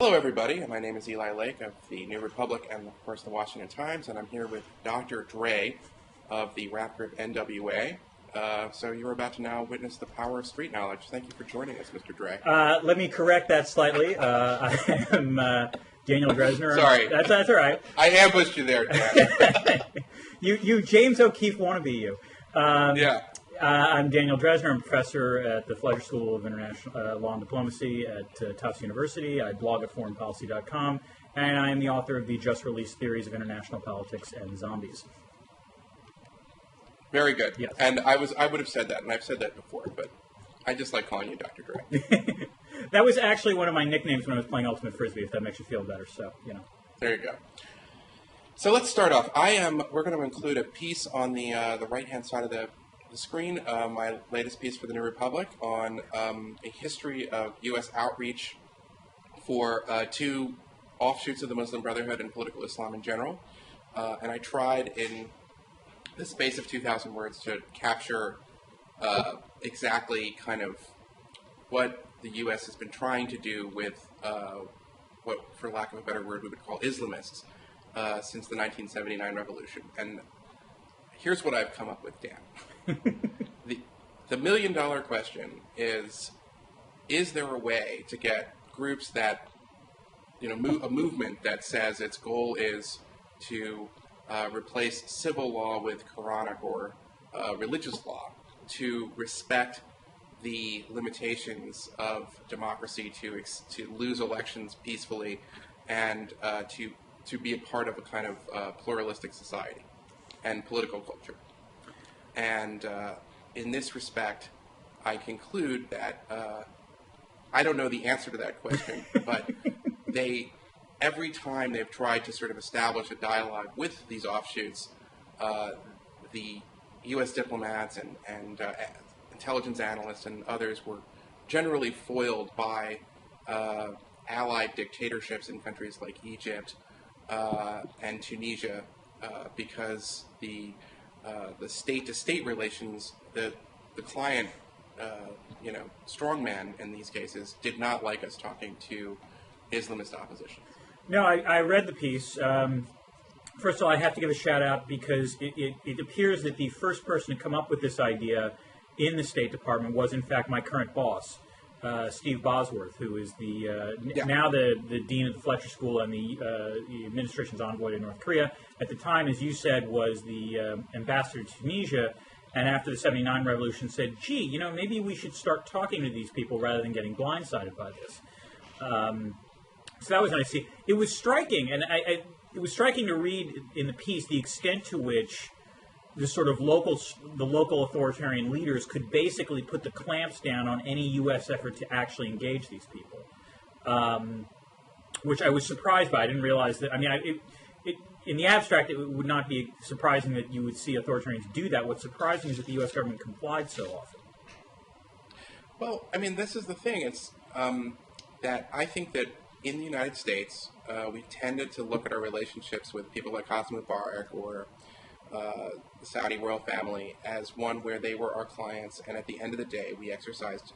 Hello, everybody. My name is Eli Lake of the New Republic and, of course, the Washington Times, and I'm here with Dr. Dre of the rap group NWA. So you're about to now witness the power of street knowledge. Thank you for joining us, Mr. Dre. Let me correct that slightly. I am Daniel Drezner. Sorry. That's all right. I ambushed you there, Dan. you James O'Keefe wannabe you. Yeah. I'm Daniel Drezner. I'm a professor at the Fletcher School of International Law and Diplomacy at Tufts University. I blog at foreignpolicy.com, and I am the author of the just-released Theories of International Politics and Zombies. Very good. Yes. And I would have said that, and I've said that before, but I just like calling you Dr. Dre. That was actually one of my nicknames when I was playing Ultimate Frisbee, if that makes you feel better. So, you know. There you go. So let's start off. We're going to include a piece on the right-hand side of the screen, my latest piece for the New Republic on a history of U.S. outreach for two offshoots of the Muslim Brotherhood and political Islam in general. And I tried in the space of 2,000 words to capture exactly kind of what the U.S. has been trying to do with what, for lack of a better word, we would call Islamists since the 1979 revolution. And here's what I've come up with, Dan. The million-dollar question is there a way to get groups that, a movement that says its goal is to replace civil law with Quranic or religious law, to respect the limitations of democracy, to lose elections peacefully, and to be a part of a kind of pluralistic society and political culture. And in this respect, I conclude that I don't know the answer to that question, but every time they've tried to sort of establish a dialogue with these offshoots, the U.S. diplomats and intelligence analysts and others were generally foiled by allied dictatorships in countries like Egypt and Tunisia because the state-to-state relations, the client, strongman in these cases, did not like us talking to Islamist opposition. No, I read the piece. First of all, I have to give a shout-out because it appears that the first person to come up with this idea in the State Department was, in fact, my current boss, Steve Bosworth, who is now the dean of the Fletcher School and the administration's envoy to North Korea. At the time, as you said, was the ambassador to Tunisia, and after the '79 revolution said, gee, maybe we should start talking to these people rather than getting blindsided by this. So that was nice to see. It was striking, and it was striking to read in the piece the extent to which the sort of local authoritarian leaders could basically put the clamps down on any U.S. effort to actually engage these people, which I was surprised by. I didn't realize that. I mean, in the abstract, it would not be surprising that you would see authoritarians do that. What's surprising is that the U.S. government complied so often. Well, I mean, this is the thing. It's that I think that in the United States, we tended to look at our relationships with people like Hosni Mubarak or the Saudi royal family as one where they were our clients, and at the end of the day, we exercised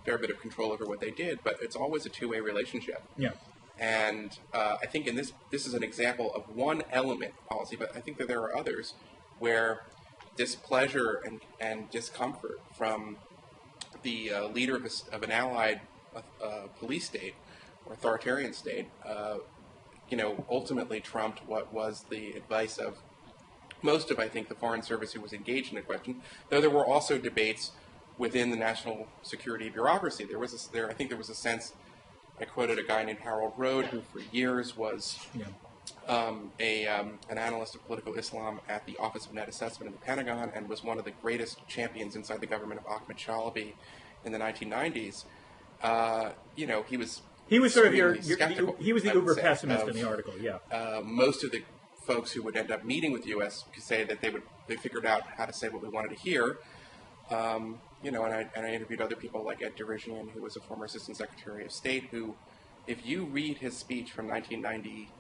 a fair bit of control over what they did, but it's always a two-way relationship. Yeah. And I think in this is an example of one element of policy, but I think that there are others where displeasure and discomfort from the leader of an allied police state or authoritarian state, ultimately trumped what was the advice of most of, I think, the Foreign Service who was engaged in the question, though there were also debates within the national security bureaucracy. I think there was a sense, I quoted a guy named Harold Rode, who for years was an analyst of political Islam at the Office of Net Assessment in the Pentagon and was one of the greatest champions inside the government of Ahmed Chalabi in the 1990s. He was sort of he was the uber pessimist in the article. Yeah. Most of the folks who would end up meeting with the U.S. could say that they figured out how to say what we wanted to hear. And I interviewed other people like Ed Drezner, who was a former Assistant Secretary of State, who, if you read his speech from 1991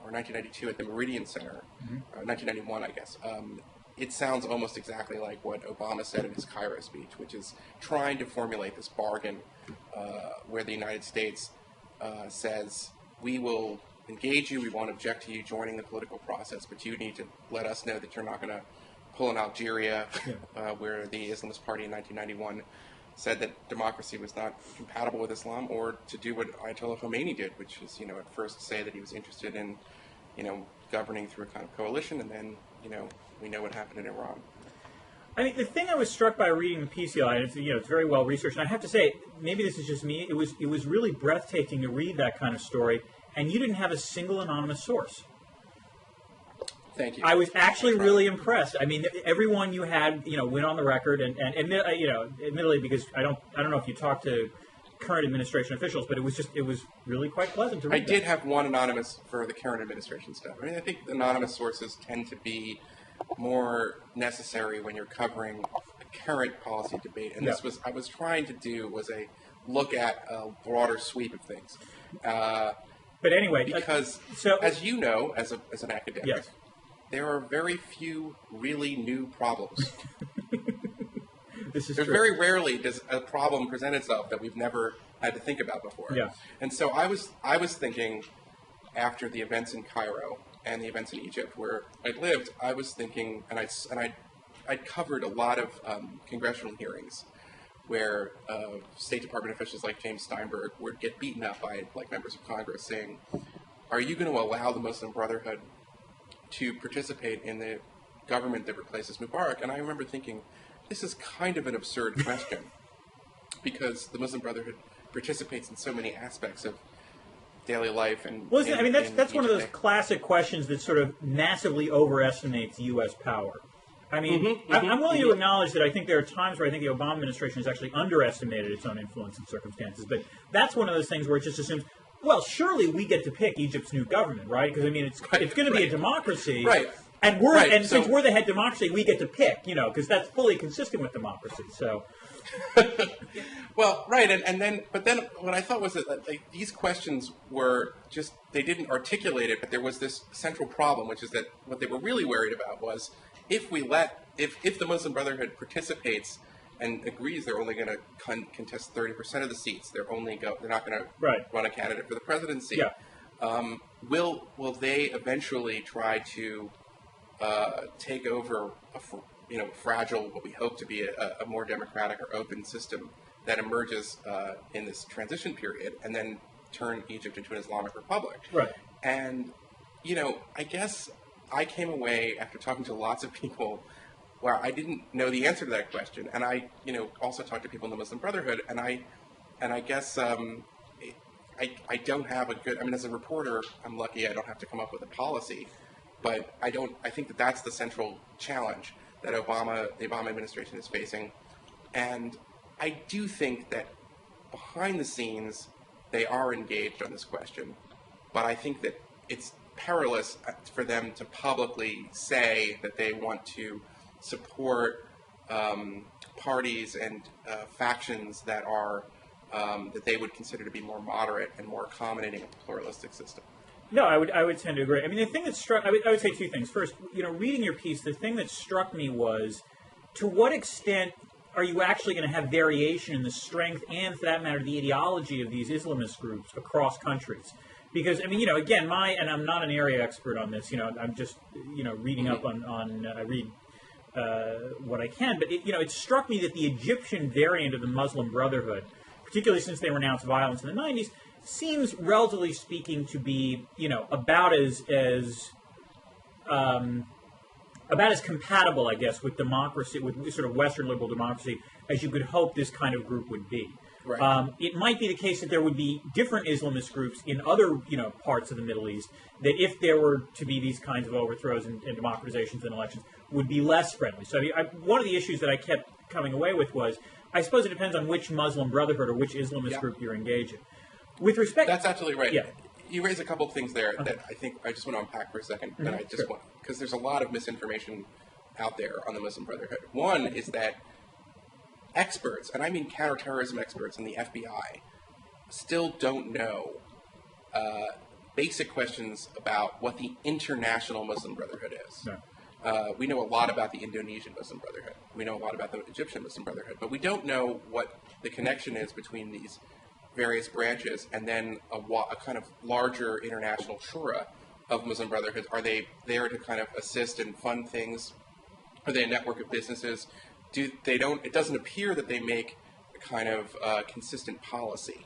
or 1992 at the Meridian Center, 1991, I guess, it sounds almost exactly like what Obama said in his Cairo speech, which is trying to formulate this bargain where the United States says, we will engage you, we won't object to you joining the political process, but you need to let us know that you're not going to pull in Algeria, where the Islamist Party in 1991 said that democracy was not compatible with Islam, or to do what Ayatollah Khomeini did, which is, at first say that he was interested in, governing through a kind of coalition, and then, we know what happened in Iran. I mean, the thing I was struck by reading the piece, Eli, it's very well researched, and I have to say, maybe this is just me, it was really breathtaking to read that kind of story, and you didn't have a single anonymous source. Thank you. I was actually really impressed. I mean, everyone you had, went on the record, and admittedly, because I don't know if you talked to current administration officials, but it was really quite pleasant to read. I did have one anonymous for the current administration stuff. I mean, I think anonymous sources tend to be more necessary when you're covering a current policy debate, and this was I was trying to do was a look at a broader sweep of things. But anyway, because as you know, as an academic, there are very few really new problems. This is There's true. very rarely does a problem present itself that we've never had to think about before. Yeah. And so I was thinking, after the events in Cairo and the events in Egypt where I'd lived, I was thinking, and I'd covered a lot of congressional hearings where State Department officials like James Steinberg would get beaten up by members of Congress saying, "Are you going to allow the Muslim Brotherhood to participate in the government that replaces Mubarak?" And I remember thinking, this is kind of an absurd question, because the Muslim Brotherhood participates in so many aspects of daily life. And that's one of those classic questions that sort of massively overestimates U.S. power. I mean, I'm willing to acknowledge that I think there are times where I think the Obama administration has actually underestimated its own influence and circumstances, but that's one of those things where it just assumes, well, surely we get to pick Egypt's new government, right? Because, I mean, it's going to be a democracy. Right. And since we're the head democracy, we get to pick, because that's fully consistent with democracy. So, well, right, but then what I thought was that these questions were just, they didn't articulate it, but there was this central problem, which is that what they were really worried about was if the Muslim Brotherhood participates and agrees they're only going to contest 30% of the seats, they're not going to run a candidate for the presidency. Yeah. Will they eventually try to take over a fragile, what we hope to be a more democratic or open system that emerges in this transition period, and then turn Egypt into an Islamic republic? Right. And I guess I came away after talking to lots of people where I didn't know the answer to that question, and I also talked to people in the Muslim Brotherhood, and I guess I don't have a good. I mean, as a reporter, I'm lucky I don't have to come up with a policy. But I think that's the central challenge that the Obama administration is facing. And I do think that behind the scenes, they are engaged on this question. But I think that it's perilous for them to publicly say that they want to support parties and factions that are that they would consider to be more moderate and more accommodating of a pluralistic system. No, I would tend to agree. I mean, the thing that struck, I would say two things. First, reading your piece, the thing that struck me was, to what extent are you actually going to have variation in the strength and, for that matter, the ideology of these Islamist groups across countries? Because, I mean, again, and I'm not an area expert on this, I'm just, reading up on I read what I can, but, it struck me that the Egyptian variant of the Muslim Brotherhood, particularly since they renounced violence in the 90s, seems, relatively speaking, to be, about as compatible, I guess, with democracy, with sort of Western liberal democracy, as you could hope this kind of group would be. Right. It might be the case that there would be different Islamist groups in other, parts of the Middle East that, if there were to be these kinds of overthrows and democratizations and elections, would be less friendly. So, one of the issues that I kept coming away with was, I suppose it depends on which Muslim Brotherhood or which Islamist group you're engaging. With respect, that's absolutely right. Yeah. You raise a couple of things there that I think I just want to unpack for a second. That I just want, because there's a lot of misinformation out there on the Muslim Brotherhood. One is that experts, and I mean counterterrorism experts in the FBI, still don't know basic questions about what the international Muslim Brotherhood is. No. We know a lot about the Indonesian Muslim Brotherhood. We know a lot about the Egyptian Muslim Brotherhood, but we don't know what the connection is between these various branches, and then a kind of larger international shura of Muslim Brotherhood? Are they there to kind of assist and fund things? Are they a network of businesses? It doesn't appear that they make a kind of consistent policy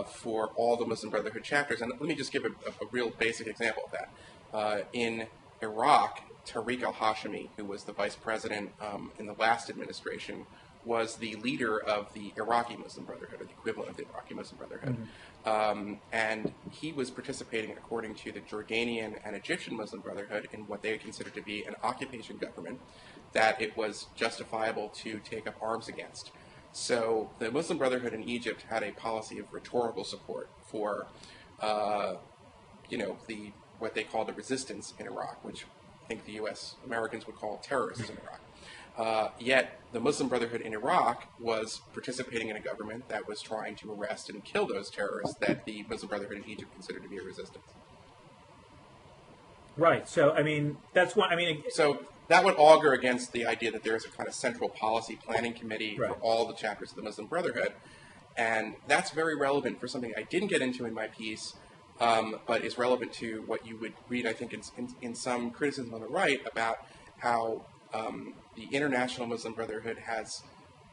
for all the Muslim Brotherhood chapters. And let me just give a real basic example of that. In Iraq, Tariq al-Hashimi, who was the vice president in the last administration, was the leader of the Iraqi Muslim Brotherhood, or the equivalent of the Iraqi Muslim Brotherhood. And he was participating, according to the Jordanian and Egyptian Muslim Brotherhood, in what they considered to be an occupation government that it was justifiable to take up arms against. So the Muslim Brotherhood in Egypt had a policy of rhetorical support for, what they call the resistance in Iraq, which I think the U.S. Americans would call terrorists in Iraq. Yet the Muslim Brotherhood in Iraq was participating in a government that was trying to arrest and kill those terrorists that the Muslim Brotherhood in Egypt considered to be a resistance. Right. So, that's one. So that would augur against the idea that there is a kind of central policy planning committee for all the chapters of the Muslim Brotherhood. And that's very relevant for something I didn't get into in my piece, but is relevant to what you would read, I think, in some criticism on the right about how the International Muslim Brotherhood has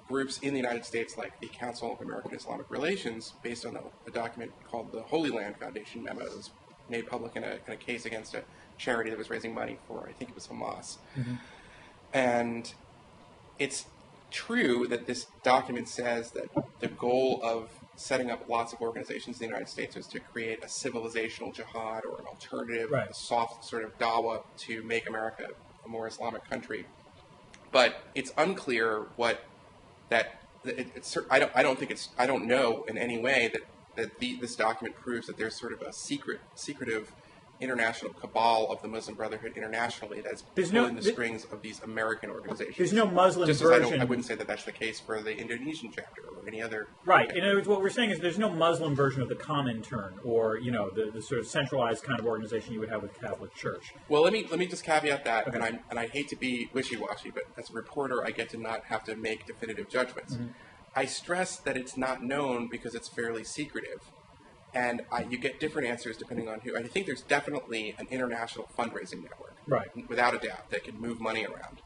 groups in the United States like the Council of American Islamic Relations, based on a document called the Holy Land Foundation memo that was made public in a case against a charity that was raising money for, I think it was Hamas. And it's true that this document says that the goal of setting up lots of organizations in the United States is to create a civilizational jihad or an alternative, a soft sort of dawah to make America a more Islamic country. But it's unclear I don't know in any way that this document proves that there's sort of a secretive international cabal of the Muslim Brotherhood internationally that's pulling the strings of these American organizations. There's no Muslim version. I wouldn't say that that's the case for the Indonesian chapter or any other. Right. In other words, what we're saying is there's no Muslim version of the Comintern or, the sort of centralized kind of organization you would have with the Catholic Church. Well, let me just caveat that, and I hate to be wishy-washy, but as a reporter, I get to not have to make definitive judgments. I stress that it's not known because it's fairly secretive. And you get different answers depending on who. I think there's definitely an international fundraising network, without a doubt, that can move money around.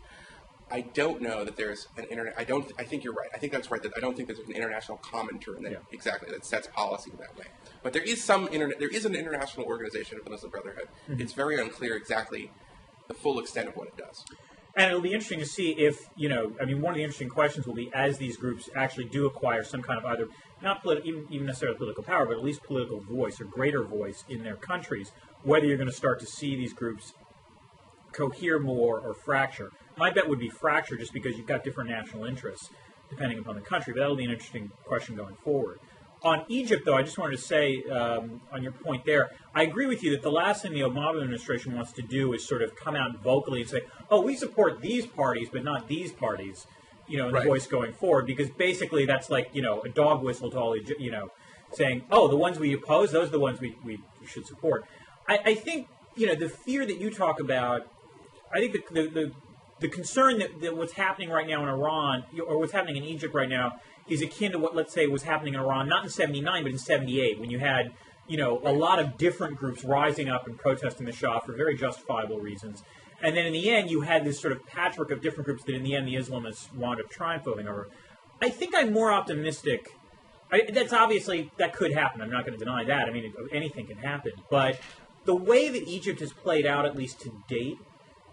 I don't know that there's an I think you're right. I think that's right. That I don't think there's an international Comintern that sets policy that way. But there is there is an international organization of the Muslim Brotherhood. It's very unclear exactly the full extent of what it does. And it'll be interesting to see if, one of the interesting questions will be, as these groups actually do acquire some kind of either, not even necessarily political power, but at least political voice or greater voice in their countries, whether you're going to start to see these groups cohere more or fracture. My bet would be fracture just because you've got different national interests depending upon the country, but that'll be an interesting question going forward. On Egypt, though, I just wanted to say, on your point there, I agree with you that the last thing the Obama administration wants to do is sort of come out vocally and say, oh, we support these parties, but not these parties, in the voice going forward, because basically that's like, a dog whistle to all, saying, oh, the ones we oppose, those are the ones we should support. I think, the fear that you talk about, I think the concern that what's happening right now in Iran, or what's happening in Egypt right now, is akin to what, let's say, was happening in Iran, not in 79, but in 78, when you had, a lot of different groups rising up and protesting the Shah for very justifiable reasons. And then in the end, you had this sort of patchwork of different groups that in the end the Islamists wound up triumphing over. I think I'm more optimistic. That could happen. I'm not going to deny that. Anything can happen. But the way that Egypt has played out, at least to date,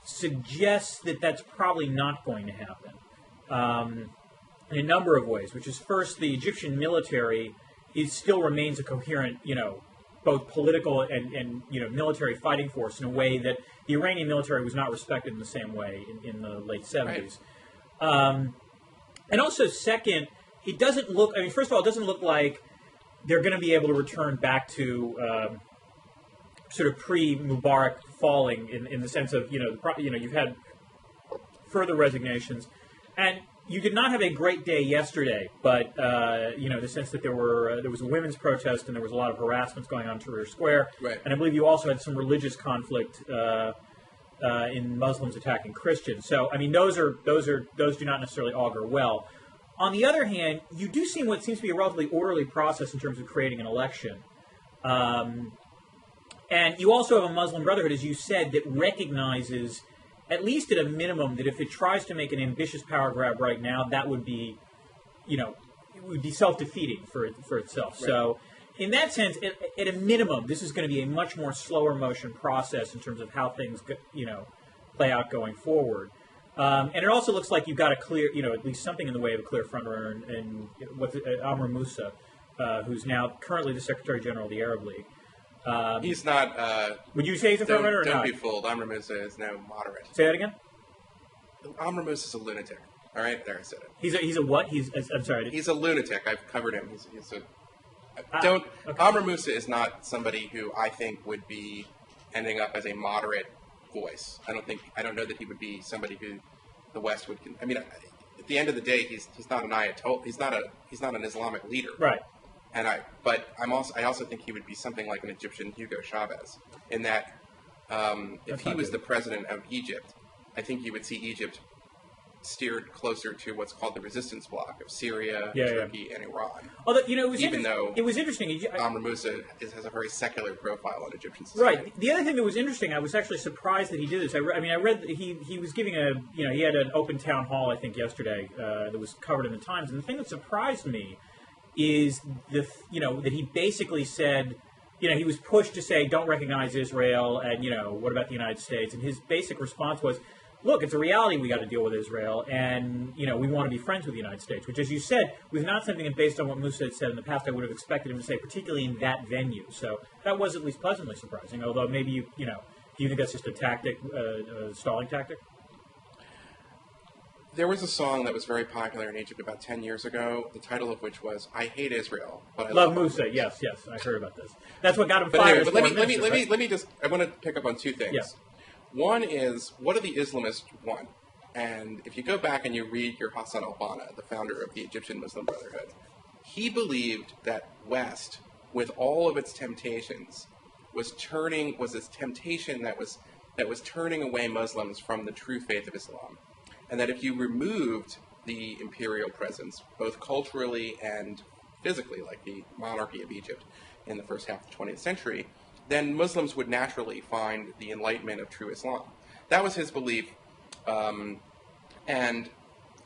suggests that that's probably not going to happen. In a number of ways, which is first, the Egyptian military still remains a coherent, both political and military fighting force in a way that the Iranian military was not respected in the same way in the late 70s. And also, second, it doesn't look, first of all, it doesn't look like they're going to be able to return back to sort of pre-Mubarak falling in the sense of, you've had further resignations. And you did not have a great day yesterday, but in the sense that there was a women's protest and there was a lot of harassments going on Tahrir Square, and I believe you also had some religious conflict in Muslims attacking Christians. So those do not necessarily augur well. On the other hand, you do see what seems to be a relatively orderly process in terms of creating an election. And you also have a Muslim Brotherhood, as you said, that recognizes, at least at a minimum, that if it tries to make an ambitious power grab right now, that would be, it would be self-defeating for itself. Right. So, in that sense, at a minimum, this is going to be a much more slower motion process in terms of how things, play out going forward. And it also looks like you've got a clear, at least something in the way of a clear frontrunner, and Amr Moussa, who's now currently the Secretary General of the Arab League. He's not. Would you say he's a frontrunner or not? Don't be fooled. Amr Moussa is no moderate. Say that again? Amr Moussa is a lunatic. All right, there I said it. He's a what? I'm sorry. He's a lunatic. I've covered him. Okay. Amr Moussa is not somebody who I think would be ending up as a moderate voice. I don't know that he would be somebody who the West would. I mean, at the end of the day, he's not an ayatollah. He's not an Islamic leader. Right. But I also think he would be something like an Egyptian Hugo Chavez, in that if he was the president of Egypt, I think you would see Egypt steered closer to what's called the resistance bloc of Syria, Turkey, and Iran. Although, it was interesting. Amr Moussa has a very secular profile in Egyptian society. Right. The other thing that was interesting, I was actually surprised that he did this. I read that he was giving he had an open town hall, I think, yesterday that was covered in the Times. And the thing that surprised me is that he basically said, he was pushed to say, don't recognize Israel, and, what about the United States? And his basic response was, look, it's a reality we got to deal with Israel, and, we want to be friends with the United States, which, as you said, was not something that, based on what Moussa had said in the past, I would have expected him to say, particularly in that venue. So that was at least pleasantly surprising, although maybe, do you think that's just a tactic, a stalling tactic? There was a song that was very popular in Egypt about 10 years ago, the title of which was "I Hate Israel, but I Love Moussa." Yes, I heard about this. That's what got him fired. But let me just. I want to pick up on two things. Yes. One is, what do the Islamists want? And if you go back and you read your Hassan al-Banna, the founder of the Egyptian Muslim Brotherhood, he believed that West, with all of its temptations, was this temptation that was turning away Muslims from the true faith of Islam. And that if you removed the imperial presence, both culturally and physically, like the monarchy of Egypt in the first half of the 20th century, then Muslims would naturally find the enlightenment of true Islam. That was his belief. And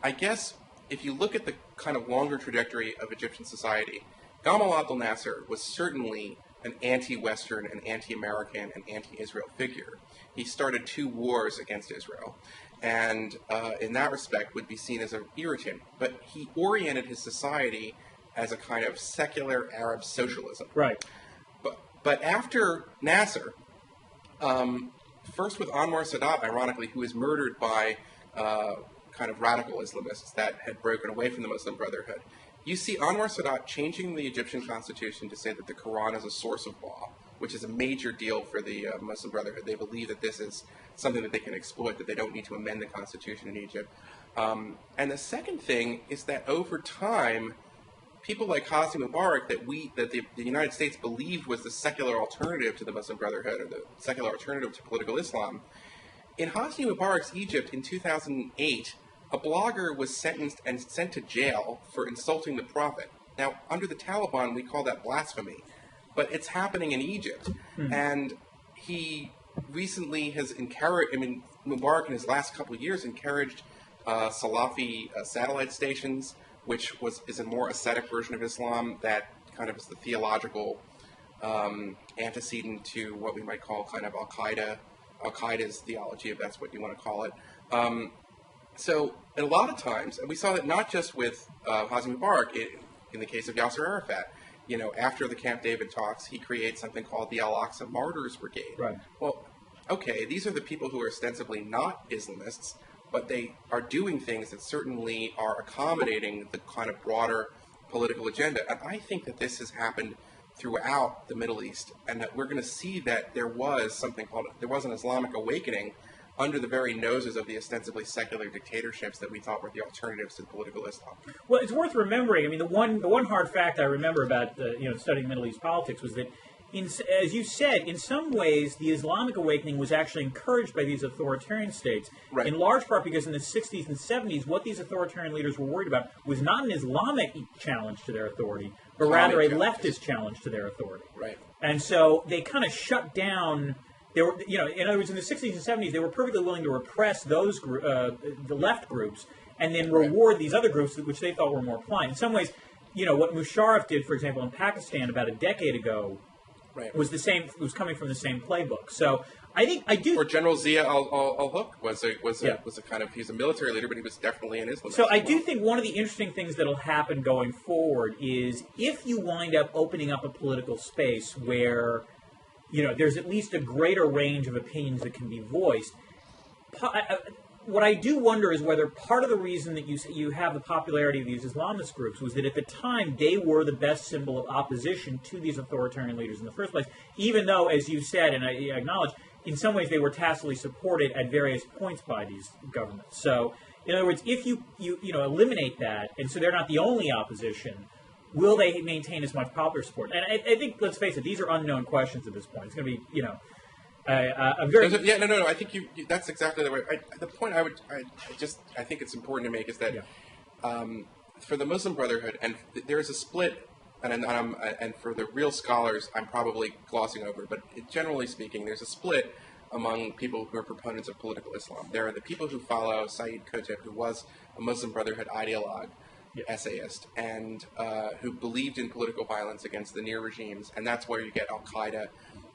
I guess if you look at the kind of longer trajectory of Egyptian society, Gamal Abdel Nasser was certainly an anti-Western and anti-American and anti-Israel figure. He started 2 wars against Israel, and in that respect would be seen as an irritant. But he oriented his society as a kind of secular Arab socialism. Right. But after Nasser, first with Anwar Sadat, ironically, who was murdered by kind of radical Islamists that had broken away from the Muslim Brotherhood, you see Anwar Sadat changing the Egyptian constitution to say that the Quran is a source of law, which is a major deal for the Muslim Brotherhood. They believe that this is something that they can exploit, that they don't need to amend the constitution in Egypt. And the second thing is that over time, people like Hosni Mubarak, that the United States believed was the secular alternative to the Muslim Brotherhood, or the secular alternative to political Islam. In Hosni Mubarak's Egypt in 2008, a blogger was sentenced and sent to jail for insulting the Prophet. Now, under the Taliban, we call that blasphemy, but it's happening in Egypt. And he recently has Mubarak in his last couple of years encouraged Salafi satellite stations, which is a more ascetic version of Islam that kind of is the theological antecedent to what we might call kind of Al-Qaeda's theology, if that's what you want to call it. So a lot of times, and we saw that not just with Hosni Mubarak, in the case of Yasser Arafat, after the Camp David talks, he creates something called the Al-Aqsa Martyrs Brigade. Right. Well, okay, these are the people who are ostensibly not Islamists, but they are doing things that certainly are accommodating the kind of broader political agenda. And I think that this has happened throughout the Middle East, and that we're going to see that there was an Islamic awakening under the very noses of the ostensibly secular dictatorships that we thought were the alternatives to political Islam. Well, it's worth remembering. I mean, the one hard fact I remember about studying Middle East politics was that as you said, in some ways, the Islamic awakening was actually encouraged by these authoritarian states, in large part because in the 60s and 70s, what these authoritarian leaders were worried about was not an Islamic challenge to their authority, but rather a leftist challenge to their authority. Right. And so they kind of shut down. They were, in other words, in the 60s and 70s, they were perfectly willing to repress those the left groups and then reward these other groups which they thought were more pliant. In some ways, what Musharraf did, for example, in Pakistan about a decade ago, was the same. Was coming from the same playbook. So I do. Or General Zia al-Haq was a kind of, he's a military leader, but he was definitely an Islamist. So I do think one of the interesting things that'll happen going forward is if you wind up opening up a political space where there's at least a greater range of opinions that can be voiced. What I do wonder is whether part of the reason that you have the popularity of these Islamist groups was that at the time they were the best symbol of opposition to these authoritarian leaders in the first place, even though, as you said, and I acknowledge, in some ways they were tacitly supported at various points by these governments. So, in other words, if you eliminate that, and so they're not the only opposition, will they maintain as much popular support? And I think, let's face it, these are unknown questions at this point. It's going to be, no. I think that's exactly the way. The point I think it's important to make is that for the Muslim Brotherhood, and there is a split, and for the real scholars, I'm probably glossing over, but generally speaking, there's a split among people who are proponents of political Islam. There are the people who follow Sayyid Qutb, who was a Muslim Brotherhood ideologue, essayist, and who believed in political violence against the near regimes, and that's where you get Al-Qaeda.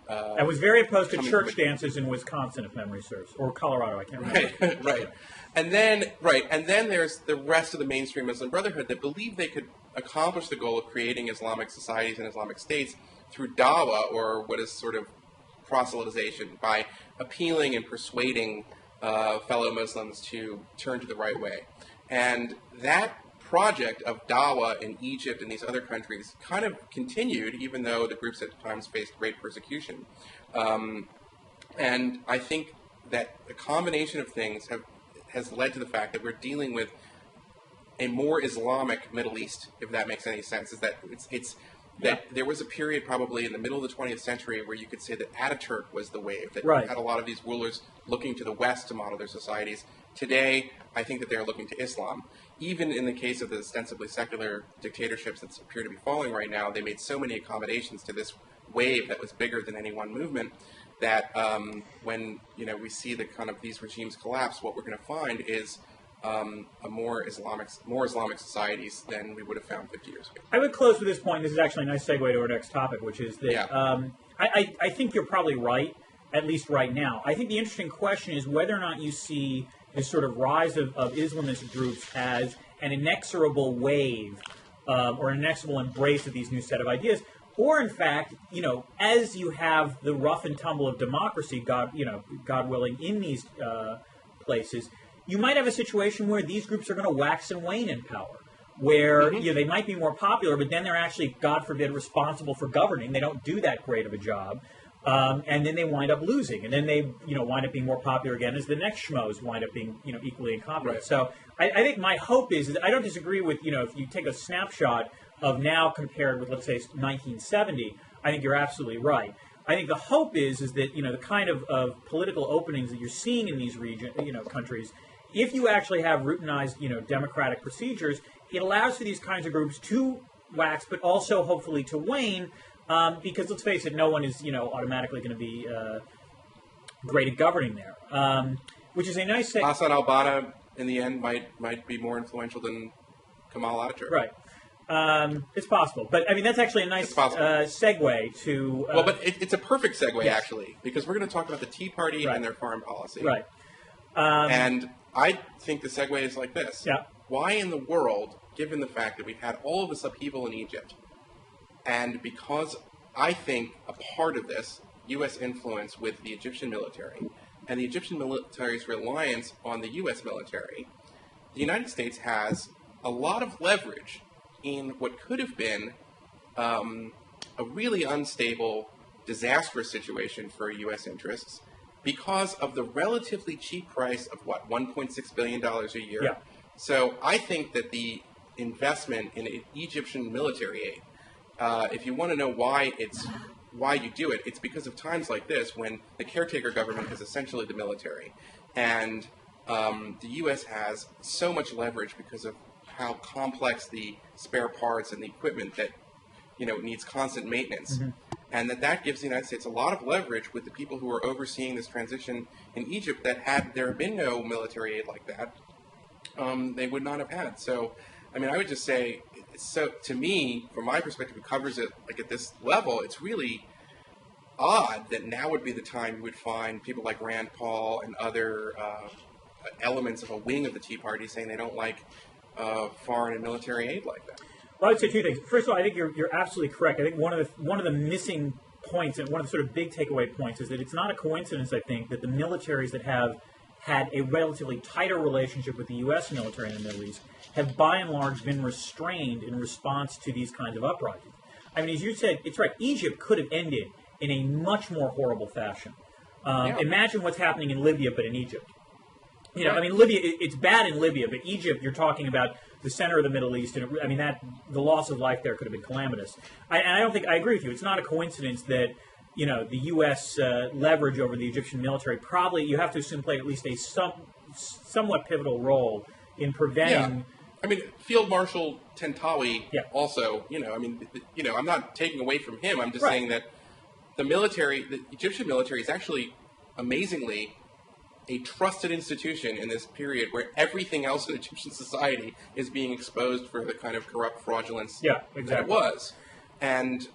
I was very opposed to church dances in Wisconsin, if memory serves, or Colorado. I can't remember. Right. And then there's the rest of the mainstream Muslim Brotherhood that believed they could accomplish the goal of creating Islamic societies and Islamic states through dawah, or what is sort of proselytization, by appealing and persuading fellow Muslims to turn to the right way. And that project of dawah in Egypt and these other countries kind of continued, even though the groups at times faced great persecution. And I think that the combination of things has led to the fact that we're dealing with a more Islamic Middle East, if that makes any sense. Is that there was a period probably in the middle of the 20th century where you could say that Ataturk was the wave, that had a lot of these rulers looking to the West to model their societies. Today, I think that they're looking to Islam. Even in the case of the ostensibly secular dictatorships that appear to be falling right now, they made so many accommodations to this wave that was bigger than any one movement that when we see the kind of these regimes collapse, what we're going to find is a more Islamic societies than we would have found 50 years ago. I would close with this point. This is actually a nice segue to our next topic, which is that I think you're probably right, at least right now. I think the interesting question is whether or not you see this sort of rise of Islamist groups as an inexorable wave or an inexorable embrace of these new set of ideas, or in fact, as you have the rough and tumble of democracy, God willing, in these places, you might have a situation where these groups are going to wax and wane in power, where they might be more popular, but then they're actually, God forbid, responsible for governing. They don't do that great of a job. And then they wind up losing, and then they, wind up being more popular again as the next schmoes wind up being, equally incompetent. Right. So I think my hope is that I don't disagree with, if you take a snapshot of now compared with, let's say, 1970, I think you're absolutely right. I think the hope is that, the kind of political openings that you're seeing in these countries, if you actually have routinized, democratic procedures, it allows for these kinds of groups to wax, but also hopefully to wane. Because let's face it, no one is, automatically going to be great at governing there. Which is a nice thing. Hassan al-Banna, in the end, might be more influential than Kemal Ataturk. Right. It's possible. But, I mean, that's actually a nice segue to... well, but it's a perfect segue, actually, because we're going to talk about the Tea Party and their foreign policy. Right. And I think the segue is like this. Yeah. Why in the world, given the fact that we've had all of this upheaval in Egypt, and because I think a part of this U.S. influence with the Egyptian military and the Egyptian military's reliance on the U.S. military, the United States has a lot of leverage in what could have been a really unstable, disastrous situation for U.S. interests because of the relatively cheap price of, $1.6 billion a year. Yeah. So I think that the investment in Egyptian military aid, if you want to know why it's why you do it. It's because of times like this when the caretaker government is essentially the military, and the U.S. has so much leverage because of how complex the spare parts and the equipment that needs constant maintenance, and that gives the United States a lot of leverage with the people who are overseeing this transition in Egypt. That had there been no military aid like that, they would not have had. So, I mean, I would just say, so to me, from my perspective, it covers it like at this level. It's really odd that now would be the time you would find people like Rand Paul and other elements of a wing of the Tea Party saying they don't like foreign and military aid like that. Well, I would say two things. First of all, I think you're absolutely correct. I think one of the missing points and one of the sort of big takeaway points is that it's not a coincidence, I think, that the militaries that have had a relatively tighter relationship with the U.S. military in the Middle East have by and large been restrained in response to these kinds of uprisings. I mean, as you said, it's right. Egypt could have ended in a much more horrible fashion. Imagine what's happening in Libya, but in Egypt. I mean, Libya, it's bad in Libya, but Egypt, you're talking about the center of the Middle East, and I mean, the loss of life there could have been calamitous. I don't think, I agree with you, it's not a coincidence that, the U.S. Leverage over the Egyptian military probably, you have to assume, played at least a somewhat pivotal role in preventing... Yeah. I mean, Field Marshal Tantawi also, I'm not taking away from him, I'm just saying that the Egyptian military is actually, amazingly, a trusted institution in this period where everything else in Egyptian society is being exposed for the kind of corrupt fraudulence that it was. And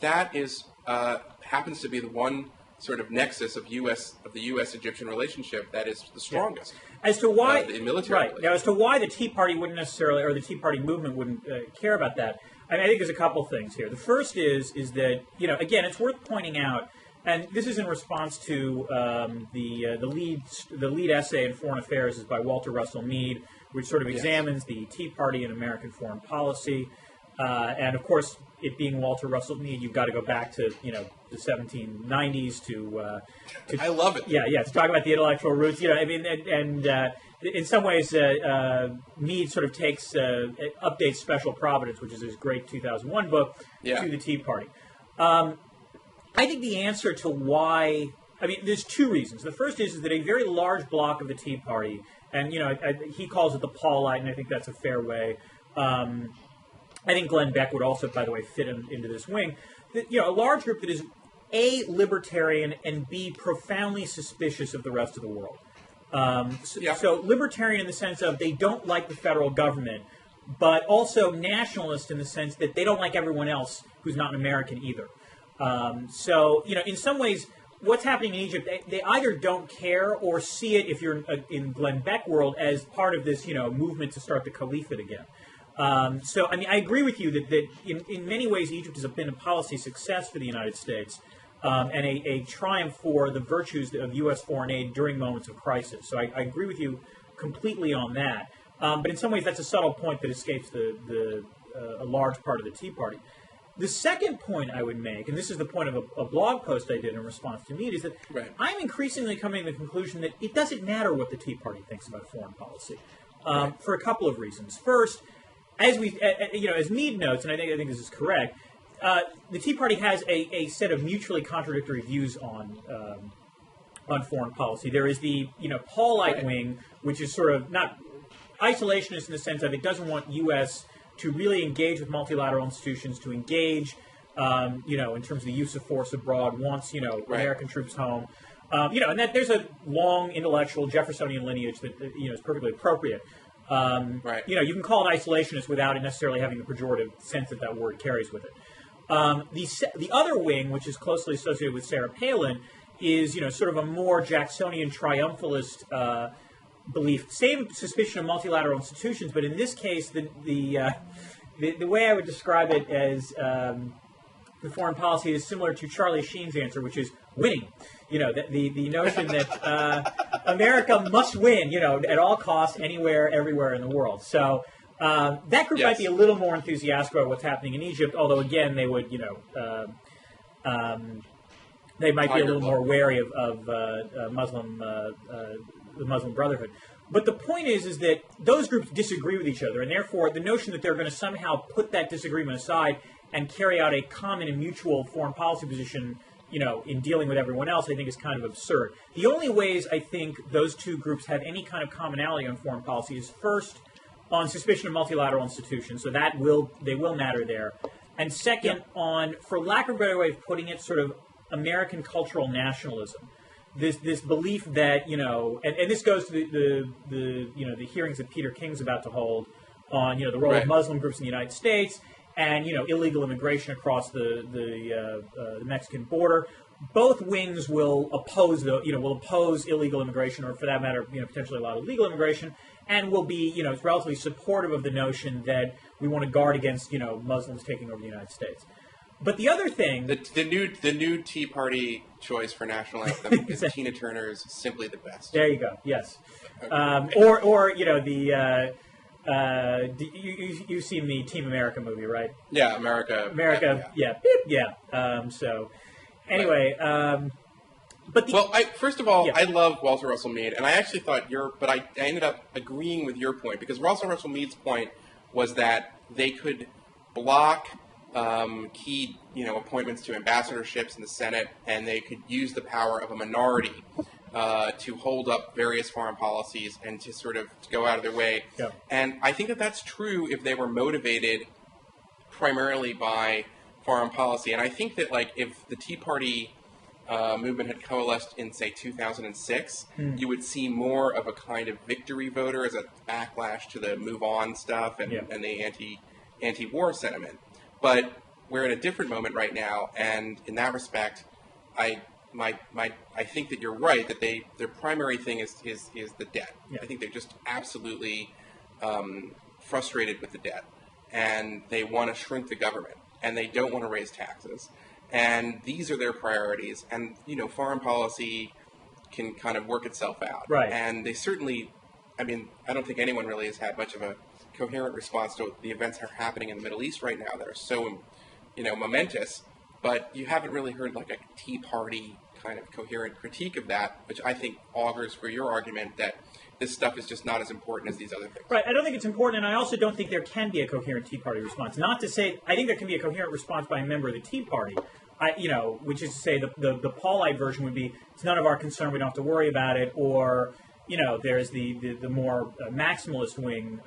that is happens to be the one sort of nexus of the U.S.-Egyptian relationship that is the strongest. As to why, the military now, as to why the Tea Party wouldn't necessarily, or the Tea Party movement wouldn't care about that, I think there's a couple things here. The first is that, again, it's worth pointing out, and this is in response to the lead essay in Foreign Affairs is by Walter Russell Mead, which sort of examines the Tea Party and American foreign policy. And of course, it being Walter Russell Mead, you've got to go back to the 1790s to I love it. To talk about the intellectual roots. In some ways, Mead sort of updates Special Providence, which is his great 2001 book, to the Tea Party. I think the answer to why, there's two reasons. The first is that a very large block of the Tea Party, and he calls it the Paulite, and I think that's a fair way. I think Glenn Beck would also, by the way, fit into this wing. A large group that is A, libertarian, and B, profoundly suspicious of the rest of the world. So libertarian in the sense of they don't like the federal government, but also nationalist in the sense that they don't like everyone else who's not an American either. In some ways, what's happening in Egypt, they either don't care or see it, if you're in Glenn Beck world, as part of this, movement to start the caliphate again. I agree with you that in many ways Egypt has been a policy success for the United States and a triumph for the virtues of U.S. foreign aid during moments of crisis. So I agree with you completely on that. But in some ways that's a subtle point that escapes a large part of the Tea Party. The second point I would make, and this is the point of a blog post I did in response to Mead, is that I'm increasingly coming to the conclusion that it doesn't matter what the Tea Party thinks about foreign policy for a couple of reasons. First, as Mead notes, and I think this is correct, the Tea Party has a set of mutually contradictory views on foreign policy. There is the Paulite wing, which is sort of not isolationist in the sense of it doesn't want U.S. to really engage with multilateral institutions, to engage, in terms of the use of force abroad, wants American troops home, and that there's a long intellectual Jeffersonian lineage that is perfectly appropriate. You can call it isolationist without it necessarily having the pejorative sense that word carries with it. The other wing, which is closely associated with Sarah Palin, is sort of a more Jacksonian triumphalist belief. Same suspicion of multilateral institutions, but in this case, the way I would describe it as the foreign policy is similar to Charlie Sheen's answer, which is winning. The notion that America must win, at all costs, anywhere, everywhere in the world. So that group might be a little more enthusiastic about what's happening in Egypt, although again they would, they might be a little more wary of the Muslim Brotherhood. But the point is that those groups disagree with each other, and therefore the notion that they're going to somehow put that disagreement aside and carry out a common and mutual foreign policy position, in dealing with everyone else, I think is kind of absurd. The only ways I think those two groups have any kind of commonality on foreign policy is first on suspicion of multilateral institutions, so they will matter there. And second, on, for lack of a better way of putting it, sort of American cultural nationalism. This belief that, and this goes to the hearings that Peter King's about to hold on, the role of Muslim groups in the United States and, illegal immigration across the Mexican border. Both wings will oppose illegal immigration, or for that matter, potentially a lot of legal immigration, and will be, relatively supportive of the notion that we want to guard against, Muslims taking over the United States. But the other thing, the new Tea Party choice for national anthem is Tina Turner's "Simply the Best." There you go. Yes, Okay. You've seen the Team America movie, right? Yeah, America. Yeah. So anyway, but first of all, I love Walter Russell Mead, and I actually thought but I ended up agreeing with your point, because Walter Russell Mead's point was that they could block key, appointments to ambassadorships in the Senate, and they could use the power of a minority to hold up various foreign policies and to sort of go out of their way. Yeah. And I think that that's true if they were motivated primarily by foreign policy. And I think that, if the Tea Party movement had coalesced in, say, 2006, you would see more of a kind of victory voter as a backlash to the move on stuff and the anti-war sentiment. But we're in a different moment right now, and in that respect, I think that you're right that their primary thing is the debt. Yeah. I think they're just absolutely frustrated with the debt, and they want to shrink the government, and they don't want to raise taxes, and these are their priorities. And foreign policy can kind of work itself out. Right. And they certainly, I don't think anyone really has had much of a coherent response to the events that are happening in the Middle East right now that are so, momentous. But you haven't really heard a Tea Party kind of coherent critique of that, which I think augurs for your argument that this stuff is just not as important as these other things. Right. I don't think it's important, and I also don't think there can be a coherent Tea Party response. Not to say, I think there can be a coherent response by a member of the Tea Party, which is to say the Paulite version would be, it's none of our concern, we don't have to worry about it, or, there's the more maximalist wing,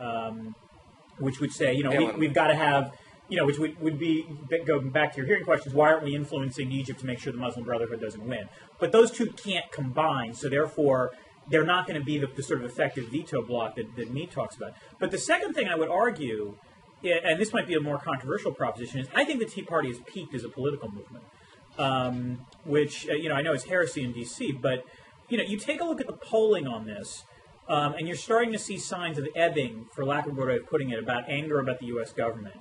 which would say, we've got to have, which would be, going back to your hearing questions, why aren't we influencing Egypt to make sure the Muslim Brotherhood doesn't win? But those two can't combine, so therefore they're not going to be the sort of effective veto bloc that Mead talks about. But the second thing I would argue, and this might be a more controversial proposition, is I think the Tea Party has peaked as a political movement, which, I know is heresy in D.C., but, you take a look at the polling on this, and you're starting to see signs of ebbing, for lack of a better way of putting it, about anger about the U.S. government.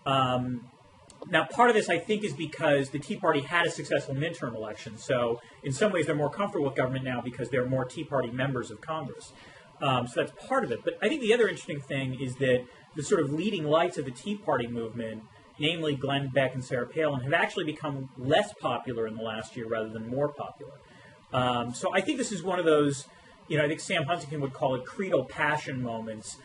Now, part of this, I think, is because the Tea Party had a successful midterm election. So, in some ways, they're more comfortable with government now because there are more Tea Party members of Congress. So that's part of it. But I think the other interesting thing is that the sort of leading lights of the Tea Party movement, namely Glenn Beck and Sarah Palin, have actually become less popular in the last year rather than more popular. So I think this is one of those, I think Sam Huntington would call it creedal passion moments,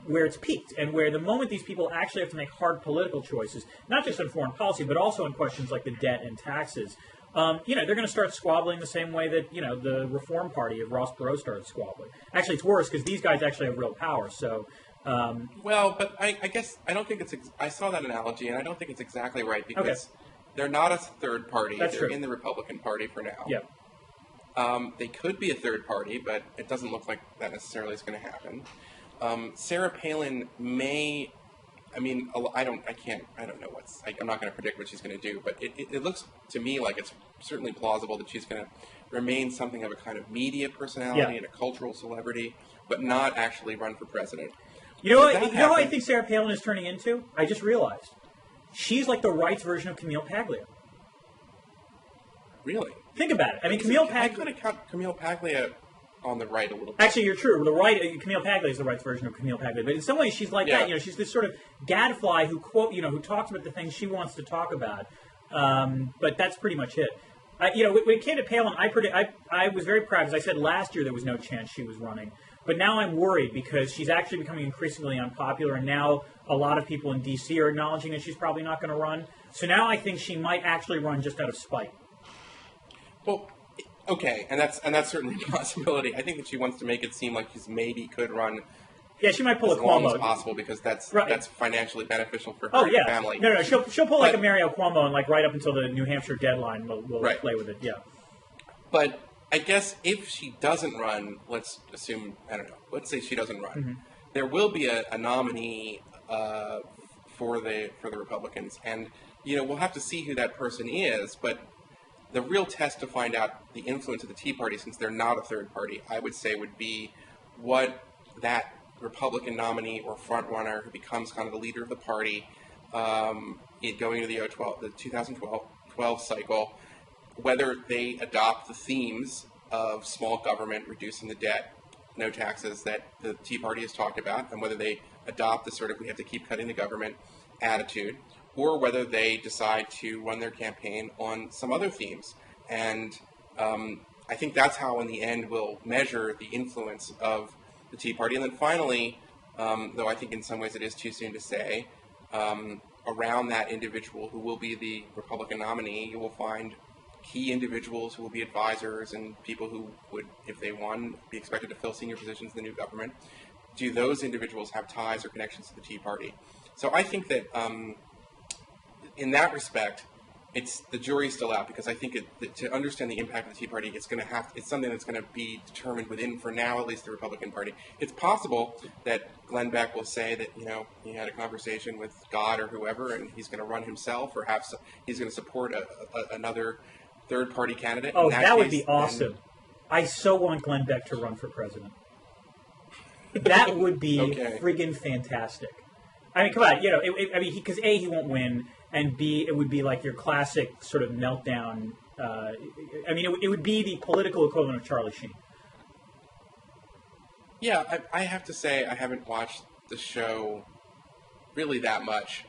where it's peaked, and where the moment these people actually have to make hard political choices, not just on foreign policy, but also on questions like the debt and taxes, they're going to start squabbling the same way that, the Reform Party of Ross Perot started squabbling. Actually, it's worse because these guys actually have real power, so... but I guess I don't think I saw that analogy, and I don't think it's exactly right, because they're not a third party. That's they're true. in the Republican Party for now. Yeah. They could be a third party, but it doesn't look like that necessarily is going to happen. Sarah Palin may, I don't know I'm not going to predict what she's going to do, but it looks to me like it's certainly plausible that she's going to remain something of a kind of media personality and a cultural celebrity, but not actually run for president. You know what I think Sarah Palin is turning into? I just realized. She's like the right's version of Camille Paglia. Really? Think about it. Camille Paglia... I kind of count Camille Paglia on the right a little bit. Actually, you're true. The right, Camille Paglia is the right's version of Camille Paglia. But in some ways, she's like that. She's this sort of gadfly who who talks about the things she wants to talk about. But that's pretty much it. When it came to Palin, I was very proud, because I said last year there was no chance she was running. But now I'm worried because she's actually becoming increasingly unpopular, and now a lot of people in D.C. are acknowledging that she's probably not going to run. So now I think she might actually run just out of spite. Well, okay, and that's certainly a possibility. I think that she wants to make it seem like she maybe could run. Yeah, she might pull as a long Cuomo. as possible because that's financially beneficial for her Oh yeah, family. no, she'll pull like a Mario Cuomo and like right up until the New Hampshire deadline. We'll play with it. Yeah. But I guess if she doesn't run, let's assume let's say she doesn't run, Mm-hmm. there will be a nominee for the Republicans, and we'll have to see who that person is. But the real test to find out the influence of the Tea Party, since they're not a third party, I would say would be what that Republican nominee or frontrunner who becomes kind of the leader of the party going into the 2012 cycle, whether they adopt the themes of small government, reducing the debt, no taxes that the Tea Party has talked about, and whether they adopt the sort of we have to keep cutting the government attitude, or whether they decide to run their campaign on some other themes. And I think that's how, in the end, we'll measure the influence of the Tea Party. And then finally, though I think in some ways it is too soon to say, around that individual who will be the Republican nominee, you will find key individuals who will be advisors and people who would, if they won, be expected to fill senior positions in the new government. Do those individuals have ties or connections to the Tea Party? So I think that in that respect, the jury's still out, because I think to understand the impact of the Tea Party, it's something that's going to be determined within, for now at least, the Republican Party. It's possible that Glenn Beck will say that he had a conversation with God or whoever, and he's going to run himself, or he's going to support another third party candidate. Oh, that would be awesome! I so want Glenn Beck to run for president. That would be friggin' fantastic. I mean, come on, because A, he won't win, and B, it would be like your classic sort of meltdown. It would be the political equivalent of Charlie Sheen. Yeah, I have to say I haven't watched the show really that much.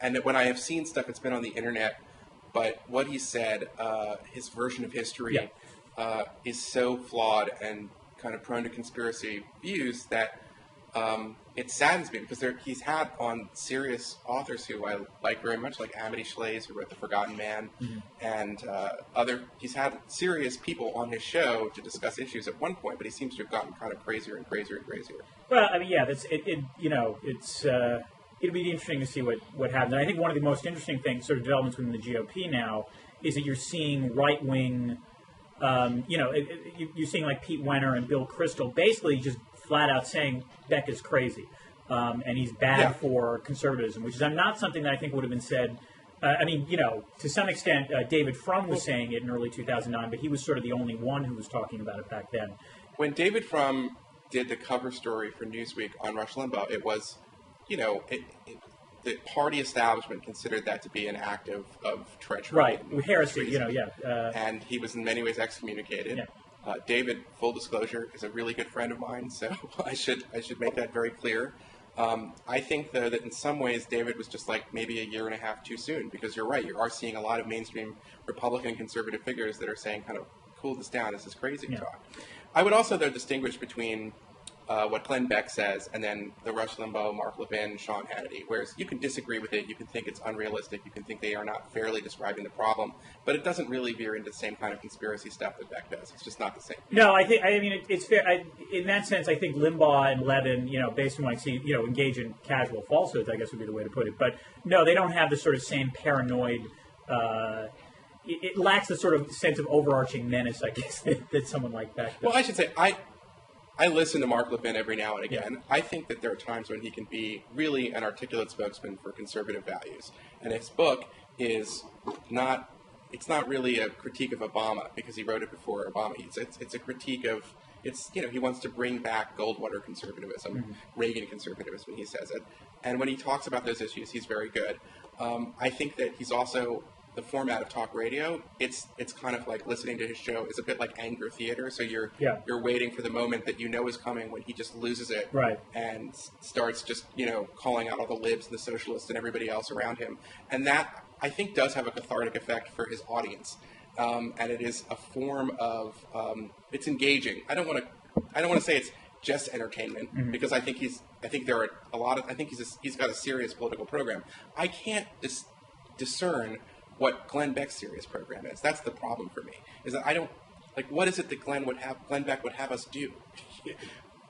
And when I have seen stuff, it's been on the internet. But what he said, his version of history, is so flawed and kind of prone to conspiracy views that it saddens me, because he's had on serious authors who I like very much, like Amity Shlaes, who wrote The Forgotten Man, and he's had serious people on his show to discuss issues at one point, but he seems to have gotten kind of crazier and crazier and crazier. Well, it'll be interesting to see what happens. And I think one of the most interesting things, sort of developments within the GOP now, is that you're seeing right-wing, you're seeing like Pete Wenner and Bill Kristol basically just flat out saying Beck is crazy, and he's bad for conservatism, which is not something that I think would have been said. To some extent, David Frum was saying it in early 2009, but he was sort of the only one who was talking about it back then. When David Frum did the cover story for Newsweek on Rush Limbaugh, it was, the party establishment considered that to be an act of treachery. Right, heresy, and he was in many ways excommunicated. Yeah. David, full disclosure, is a really good friend of mine, so I should make that very clear. I think, though, that in some ways David was just like maybe a year and a half too soon, because you're right, you are seeing a lot of mainstream Republican conservative figures that are saying kind of, cool this down, this is crazy talk. I would also, though, distinguish between what Glenn Beck says and then the Rush Limbaugh, Mark Levin, Sean Hannity, whereas you can disagree with it, you can think it's unrealistic, you can think they are not fairly describing the problem, but it doesn't really veer into the same kind of conspiracy stuff that Beck does. It's just not the same. No, it's fair. In that sense, I think Limbaugh and Levin, based on what I see, engage in casual falsehoods, I guess would be the way to put it. But no, they don't have the sort of same paranoid. It lacks the sort of sense of overarching menace, I guess, that someone like Beck does. Well, I should say, I listen to Mark Levin every now and again. I think that there are times when he can be really an articulate spokesman for conservative values. And his book is not really a critique of Obama, because he wrote it before Obama. It's a critique of, he wants to bring back Goldwater conservatism, Reagan conservatism, he says it. And when he talks about those issues, he's very good. I think that he's also, the format of talk radio, it's kind of like listening to his show is a bit like anger theater. So you're waiting for the moment that is coming when he just loses it, and starts just calling out all the libs and the socialists and everybody else around him. And that, I think, does have a cathartic effect for his audience. And it is a form of it's engaging. I don't want to I don't want to say it's just entertainment because I think he's got a serious political program. I can't discern what Glenn Beck's serious program is. That's the problem for me. Is that I don't like what is it that Glenn Beck would have us do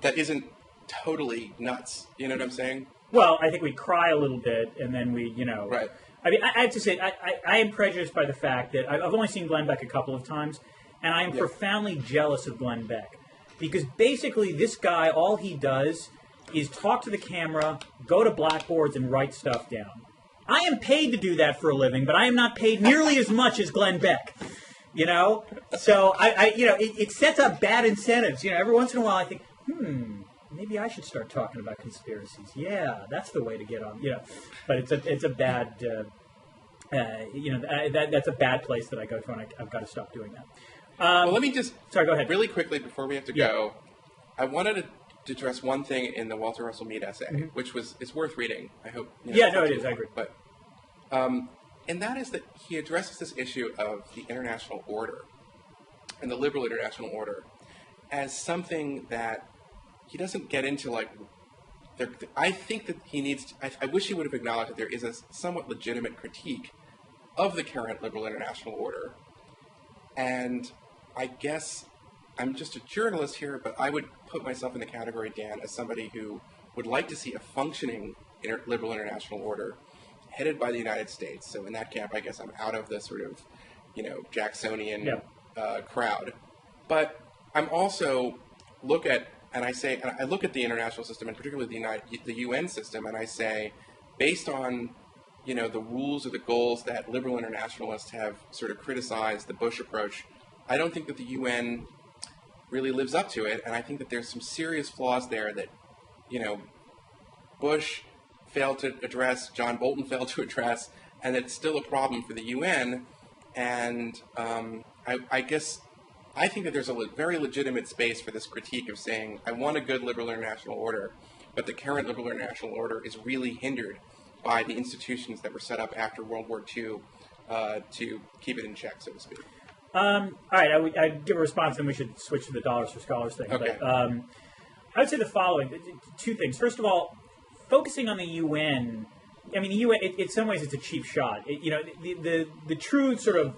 that isn't totally nuts. You know what I'm saying? Well, I think we'd cry a little bit, and then Right. I mean, I have to say, I am prejudiced by the fact that I've only seen Glenn Beck a couple of times, and I am profoundly jealous of Glenn Beck. Because basically, this guy, all he does is talk to the camera, go to blackboards, and write stuff down. I am paid to do that for a living, but I am not paid nearly as much as Glenn Beck. You know? So, it sets up bad incentives. You know, every once in a while I think, maybe I should start talking about conspiracies. Yeah, that's the way to get on. You know, but it's a bad, that's a bad place that I go to, and I've got to stop doing that. Well, let me just sorry. Go ahead. Really quickly before we have to go. I wanted to address one thing in the Walter Russell Mead essay, which it's worth reading. I hope. It is. I agree. But, and that is that he addresses this issue of the international order and the liberal international order as something that he doesn't get into like. I think that he needs. I wish he would have acknowledged that there is a somewhat legitimate critique of the current liberal international order, and I guess I'm just a journalist here, but I would put myself in the category, Dan, as somebody who would like to see a functioning liberal international order headed by the United States. So in that camp, I guess I'm out of the sort of, Jacksonian crowd. But I'm also I look at the international system, and particularly the UN system, and I say, based on the rules or the goals that liberal internationalists have sort of criticized the Bush approach, I don't think that the UN really lives up to it, and I think that there's some serious flaws there that, Bush failed to address, John Bolton failed to address, and it's still a problem for the UN, and I guess I think that there's a very legitimate space for this critique of saying, I want a good liberal international order, but the current liberal international order is really hindered by the institutions that were set up after World War II to keep it in check, so to speak. All right, I'd give a response, and we should switch to the Dollars for Scholars thing. Okay. But, I would say the following, two things. First of all, focusing on the UN, I mean, the UN, in some ways, it's a cheap shot. The true sort of,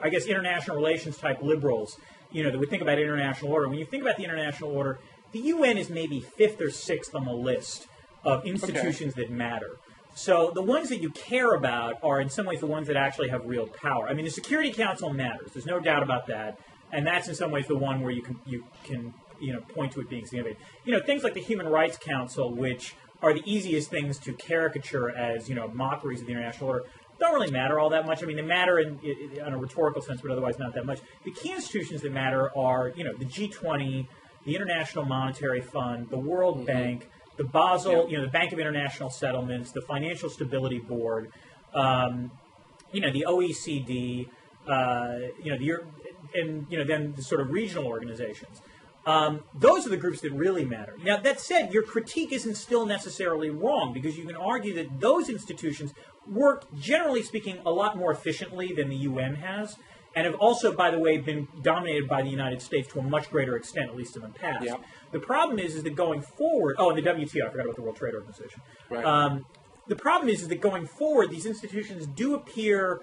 I guess, international relations type liberals, that would think about international order. When you think about the international order, the UN is maybe fifth or sixth on the list of institutions that matter. So the ones that you care about are in some ways the ones that actually have real power. I mean, the Security Council matters. There's no doubt about that. And that's in some ways the one where you can point to it being significant. Things like the Human Rights Council, which are the easiest things to caricature as, mockeries of the international order, don't really matter all that much. I mean, they matter in a rhetorical sense, but otherwise not that much. The key institutions that matter are, the G20, the International Monetary Fund, the World Bank, the Basel, the Bank of International Settlements, the Financial Stability Board, the OECD, then the sort of regional organizations. Those are the groups that really matter. Now, that said, your critique isn't still necessarily wrong, because you can argue that those institutions work, generally speaking, a lot more efficiently than the UN has, and have also, by the way, been dominated by the United States to a much greater extent, at least in the past. Yeah. The problem is that going forward... Oh, and the WTO, I forgot about the World Trade Organization. Right. The problem is that going forward, these institutions do appear...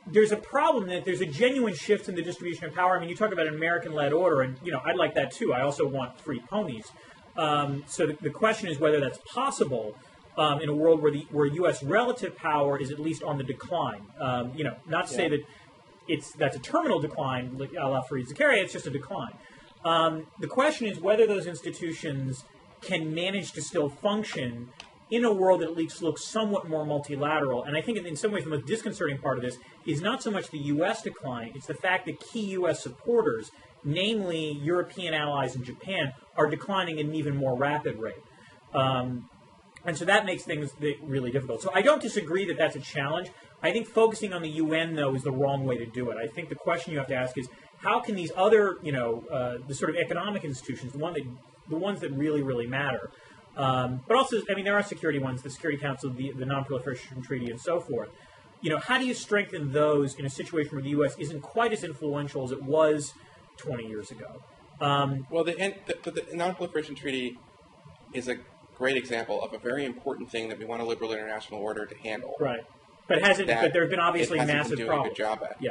There's a problem that there's a genuine shift in the distribution of power. I mean, you talk about an American-led order, and, I'd like that too. I also want free ponies. So the question is whether that's possible in a world where U.S. relative power is at least on the decline. Not to say that that's a terminal decline, like a la Fareed Zakaria, it's just a decline. The question is whether those institutions can manage to still function in a world that at least looks somewhat more multilateral. And I think in some ways the most disconcerting part of this is not so much the U.S. decline, it's the fact that key U.S. supporters, namely European allies and Japan, are declining at an even more rapid rate. And so that makes things really difficult. So I don't disagree that that's a challenge. I think focusing on the UN, though, is the wrong way to do it. I think the question you have to ask is, how can these other, the sort of economic institutions, the ones that really, really matter, but also, I mean, there are security ones, the Security Council, the Non-Proliferation Treaty, and so forth. How do you strengthen those in a situation where the U.S. isn't quite as influential as it was 20 years ago? Well, the Non-Proliferation Treaty is a great example of a very important thing that we want a liberal international order to handle. Right. But but there have been obviously massive doing problems. A good job at. Yeah.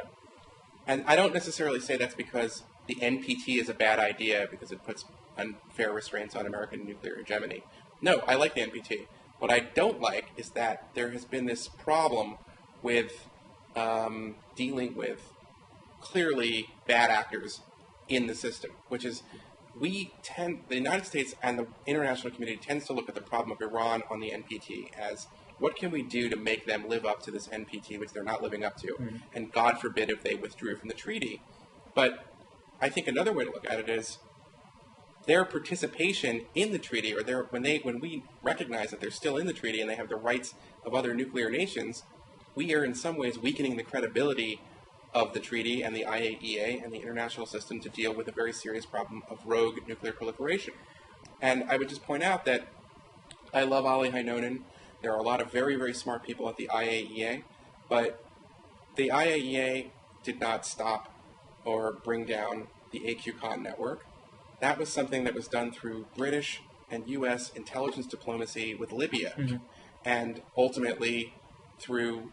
And I don't necessarily say that's because the NPT is a bad idea because it puts unfair restraints on American nuclear hegemony. No, I like the NPT. What I don't like is that there has been this problem with dealing with clearly bad actors in the system, which is the United States and the international community tends to look at the problem of Iran on the NPT as what can we do to make them live up to this NPT, which they're not living up to, and God forbid if they withdrew from the treaty. But I think another way to look at it is their participation in the treaty, or when we recognize that they're still in the treaty and they have the rights of other nuclear nations, we are in some ways weakening the credibility of the treaty and the IAEA and the international system to deal with a very serious problem of rogue nuclear proliferation. And I would just point out that I love Ali Hainonen. There are a lot of very, very smart people at the IAEA, but the IAEA did not stop or bring down the AQCON network. That was something that was done through British and U.S. intelligence diplomacy with Libya, and ultimately through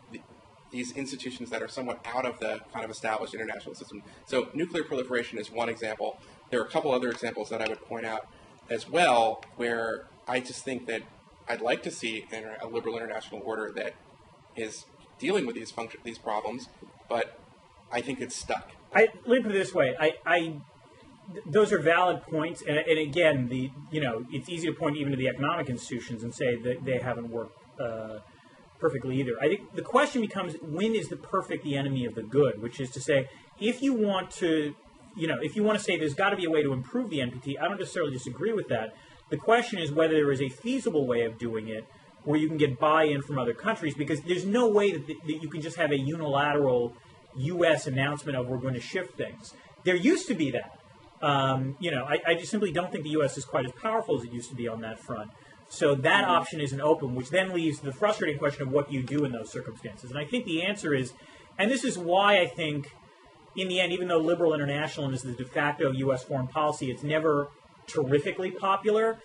these institutions that are somewhat out of the kind of established international system. So nuclear proliferation is one example. There are a couple other examples that I would point out as well, where I just think that I'd like to see a liberal international order that is dealing with these problems, but I think it's stuck. Let me put it this way: those are valid points, and again, it's easy to point even to the economic institutions and say that they haven't worked perfectly either. I think the question becomes, when is the perfect the enemy of the good? Which is to say, if you want to say there's got to be a way to improve the NPT, I don't necessarily disagree with that. The question is whether there is a feasible way of doing it where you can get buy-in from other countries, because there's no way that you can just have a unilateral U.S. announcement of we're going to shift things. There used to be that. I just simply don't think the U.S. is quite as powerful as it used to be on that front. So that option isn't open, which then leaves the frustrating question of what do you do in those circumstances. And I think the answer is, and this is why I think, in the end, even though liberal internationalism is the de facto U.S. foreign policy, it's never terrifically popular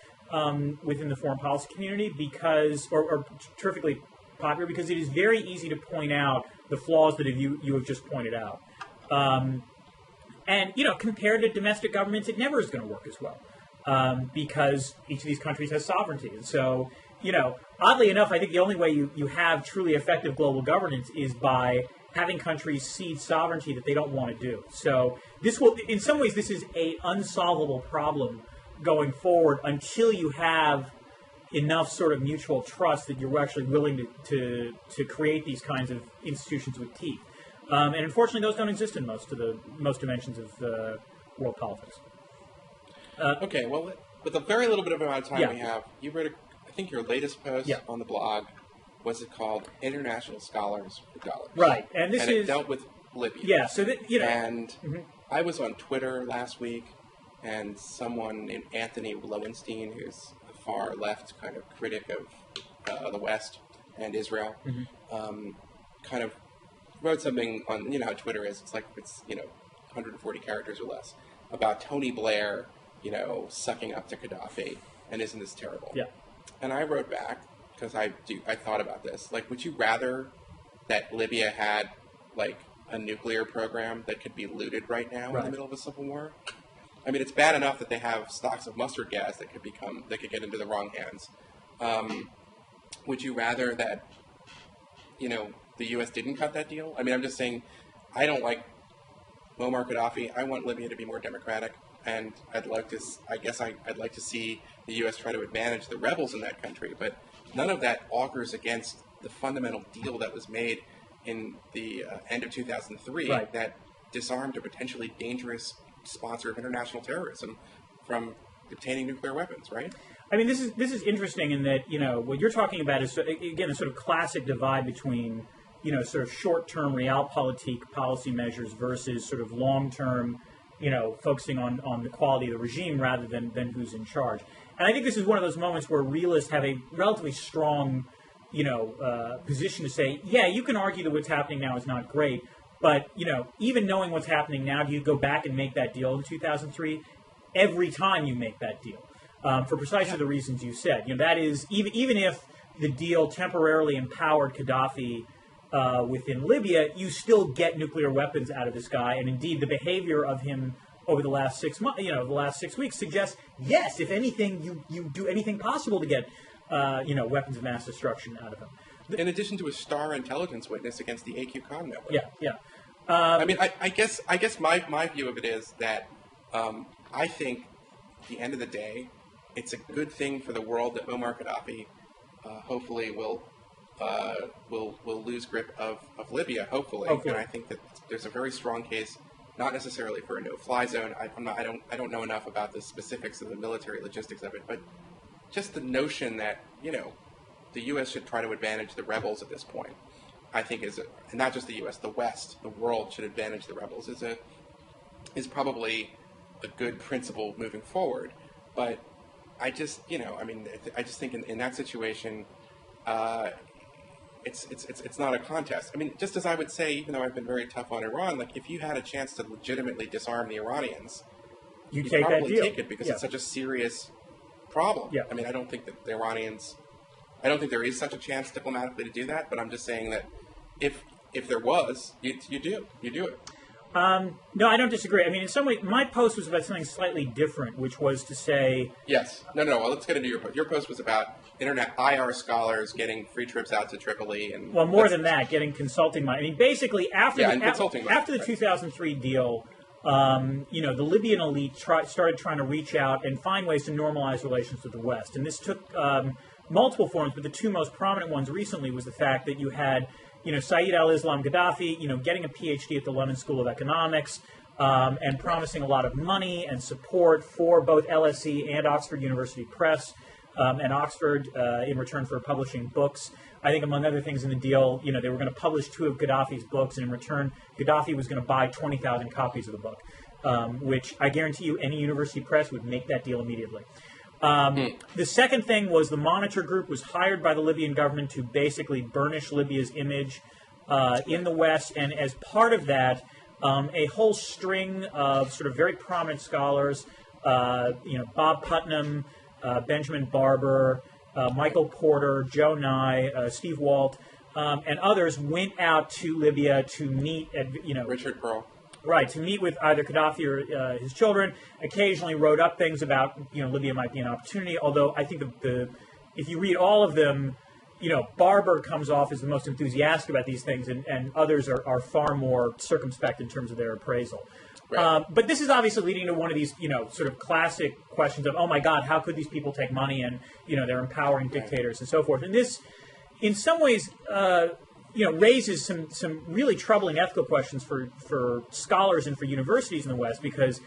within the foreign policy community or terrifically popular, because it is very easy to point out the flaws that you have just pointed out. And, compared to domestic governments, it never is going to work as well because each of these countries has sovereignty. And so, oddly enough, I think the only way you have truly effective global governance is by having countries cede sovereignty that they don't want to do. So in some ways, this is a unsolvable problem going forward until you have enough sort of mutual trust that you're actually willing to create these kinds of institutions with teeth. And unfortunately, those don't exist in most dimensions of world politics. Okay, well, with a very little bit of amount of time we have, you wrote, I think your latest post on the blog, was it called International Scholars for Dollars? Right, and it dealt with Libya. Yeah, so And I was on Twitter last week, and someone named Anthony Lowenstein, who's a far left kind of critic of the West and Israel, kind of wrote something on, how Twitter is. It's 140 characters or less, about Tony Blair, sucking up to Qaddafi, and isn't this terrible? Yeah. And I wrote back, because I thought about this, would you rather that Libya had, a nuclear program that could be looted right now in the middle of a civil war? I mean, it's bad enough that they have stocks of mustard gas that could get into the wrong hands. Would you rather that, the U.S. didn't cut that deal? I mean, I'm just saying, I don't like Muammar Gaddafi. I want Libya to be more democratic, and I'd like to see the U.S. try to advantage the rebels in that country, but none of that augurs against the fundamental deal that was made in the end of 2003 that disarmed a potentially dangerous sponsor of international terrorism from obtaining nuclear weapons, right? I mean, this is interesting in that, what you're talking about is, again, a sort of classic divide between, sort of short-term realpolitik policy measures versus sort of long-term, focusing on the quality of the regime rather than who's in charge. And I think this is one of those moments where realists have a relatively strong, position to say, yeah, you can argue that what's happening now is not great, but, even knowing what's happening now, do you go back and make that deal in 2003? every time you make that deal, for precisely the reasons you said. That is, even if the deal temporarily empowered Qaddafi within Libya, you still get nuclear weapons out of this guy, and indeed the behavior of him over the last 6 months, the last 6 weeks suggests, yes, if anything, you do anything possible to get, weapons of mass destruction out of him. In addition to a star intelligence witness against the AQ Khan network. Yeah. I mean, I guess my view of it is that I think at the end of the day, it's a good thing for the world that Muammar Gaddafi hopefully will lose grip of Libya. Hopefully, and I think that there's a very strong case, not necessarily for a no-fly zone. I don't know enough about the specifics of the military logistics of it, but just the notion that the U.S. should try to advantage the rebels at this point, I think and not just the U.S., the West, the world should advantage the rebels is probably a good principle moving forward. But I just, I just think in that situation, it's not a contest. I mean, just as I would say, even though I've been very tough on Iran, like if you had a chance to legitimately disarm the Iranians, you'd probably that deal. take it because it's such a serious problem. Yeah. I mean, I don't think that the Iranians, I don't think there is such a chance diplomatically to do that, but I'm just saying that if there was, you do it. No, I don't disagree. I mean, in some way, my post was about something slightly different, which was to say... Yes. No. Well, let's get into your post. Your post was about internet IR scholars getting free trips out to Tripoli. And well, more than that, getting consulting money. I mean, basically, after the 2003 deal, the Libyan elite started trying to reach out and find ways to normalize relations with the West. And this took multiple forms, but the two most prominent ones recently was the fact that you had... Saeed al-Islam Gaddafi, getting a PhD at the London School of Economics and promising a lot of money and support for both LSE and Oxford University Press and Oxford in return for publishing books. I think among other things in the deal, they were going to publish 2 of Gaddafi's books, and in return, Gaddafi was going to buy 20,000 copies of the book, which I guarantee you any university press would make that deal immediately. The second thing was the Monitor Group was hired by the Libyan government to basically burnish Libya's image in the West, and as part of that, a whole string of sort of very prominent scholars, Bob Putnam, Benjamin Barber, Michael Porter, Joe Nye, Steve Walt, and others went out to Libya to meet at, Richard Pearl. Right, to meet with either Qaddafi or his children. Occasionally wrote up things about, Libya might be an opportunity, although I think if you read all of them, Barber comes off as the most enthusiastic about these things, and others are far more circumspect in terms of their appraisal. Right. But this is obviously leading to one of these, sort of classic questions of, oh my God, how could these people take money and, they're empowering dictators and so forth. And this, in some ways, raises some really troubling ethical questions for scholars and for universities in the West because,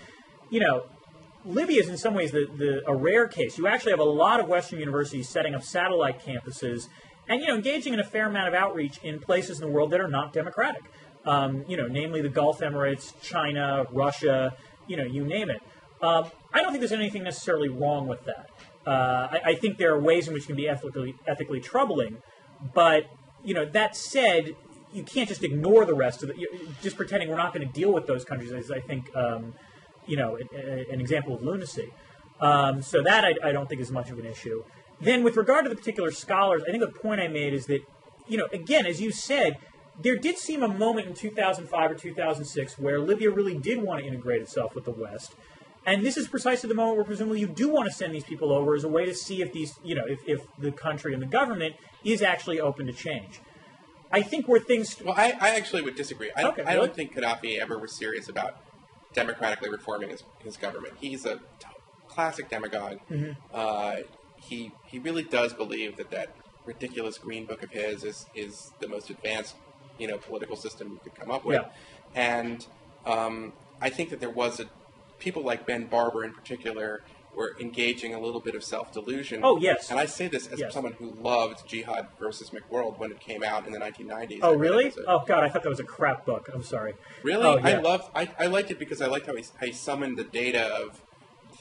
Libya is in some ways a rare case. You actually have a lot of Western universities setting up satellite campuses and, engaging in a fair amount of outreach in places in the world that are not democratic, namely the Gulf Emirates, China, Russia, you name it. I don't think there's anything necessarily wrong with that. I think there are ways in which it can be ethically troubling, but that said, you can't just ignore the rest of it. Just pretending we're not going to deal with those countries is, I think, an example of lunacy. So that I don't think is much of an issue. Then with regard to the particular scholars, I think the point I made is that, again, as you said, there did seem a moment in 2005 or 2006 where Libya really did want to integrate itself with the West. And this is precisely the moment where presumably you do want to send these people over as a way to see if these, if the country and the government is actually open to change. I think where things... Well, I actually would disagree. I don't think Qaddafi ever was serious about democratically reforming his government. He's a classic demagogue. Mm-hmm. He really does believe that ridiculous green book of his is the most advanced, political system you could come up with. Yeah. And I think that there was people like Ben Barber in particular were engaging a little bit of self-delusion. Oh, yes. And I say this as someone who loved Jihad versus McWorld when it came out in the 1990s. Oh, really? Oh, God, I thought that was a crap book. I'm sorry. Really? Oh, yeah. I liked it because I liked how he summoned the data of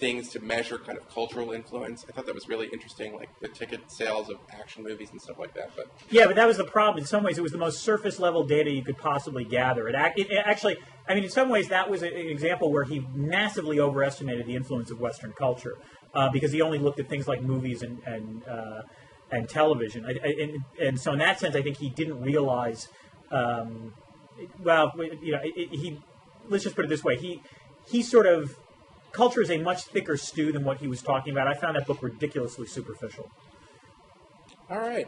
things to measure kind of cultural influence. I thought that was really interesting, like the ticket sales of action movies and stuff like that. But yeah, but that was the problem. In some ways, it was the most surface level data you could possibly gather. It actually, I mean, in some ways, that was an example where he massively overestimated the influence of Western culture because he only looked at things like movies and television. And so, in that sense, I think he didn't realize. Let's just put it this way: he sort of. Culture is a much thicker stew than what he was talking about. I found that book ridiculously superficial. All right.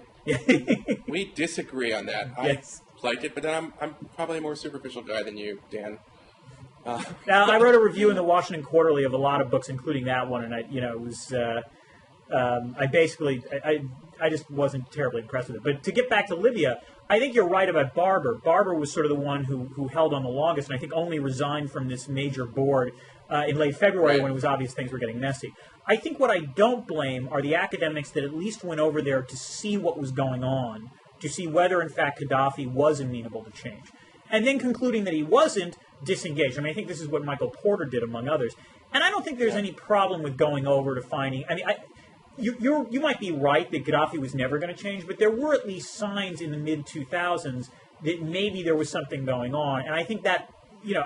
We disagree on that. Yes. I liked it, but then I'm probably a more superficial guy than you, Dan. Now, I wrote a review in the Washington Quarterly of a lot of books, including that one, and it was I just wasn't terribly impressed with it. But to get back to Libya, I think you're right about Barber. Barber was sort of the one who held on the longest, and I think only resigned from this major board in late February when it was obvious things were getting messy. I think what I don't blame are the academics that at least went over there to see what was going on, to see whether, in fact, Qaddafi was amenable to change. And then concluding that he wasn't, disengaged. I mean, I think this is what Michael Porter did, among others. And I don't think there's any problem with going over to finding... I mean, you might be right that Gaddafi was never going to change, but there were at least signs in the mid-2000s that maybe there was something going on. And I think that,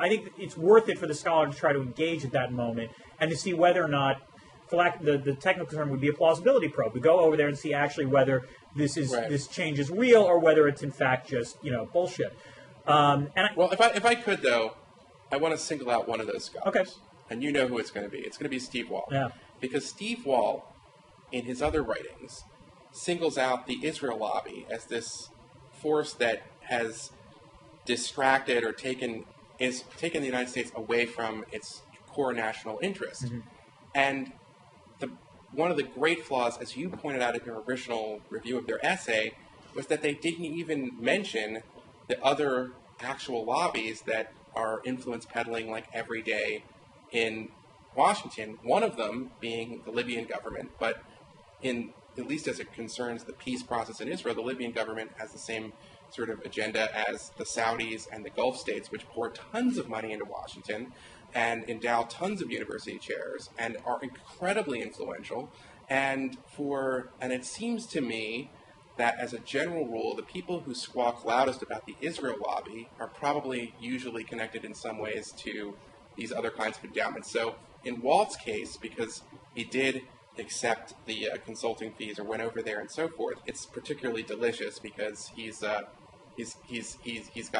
I think it's worth it for the scholar to try to engage at that moment and to see whether or not, for lack the technical term would be a plausibility probe. We go over there and see actually whether this change is real or whether it's in fact just, bullshit. If I could, though, I want to single out one of those scholars. Okay. And you know who it's going to be. It's going to be Steve Wall. Yeah. Because Steve Wall, in his other writings, singles out the Israel lobby as this force that has distracted or taken the United States away from its core national interest. Mm-hmm. And one of the great flaws, as you pointed out in your original review of their essay, was that they didn't even mention the other actual lobbies that are influence peddling like every day in Washington, one of them being the Libyan government, but at least as it concerns the peace process in Israel, the Libyan government has the same sort of agenda as the Saudis and the Gulf states, which pour tons of money into Washington and endow tons of university chairs and are incredibly influential. And it seems to me that as a general rule, the people who squawk loudest about the Israel lobby are probably usually connected in some ways to these other kinds of endowments. So in Walt's case, because he did accept the consulting fees or went over there and so forth, it's particularly delicious because he's got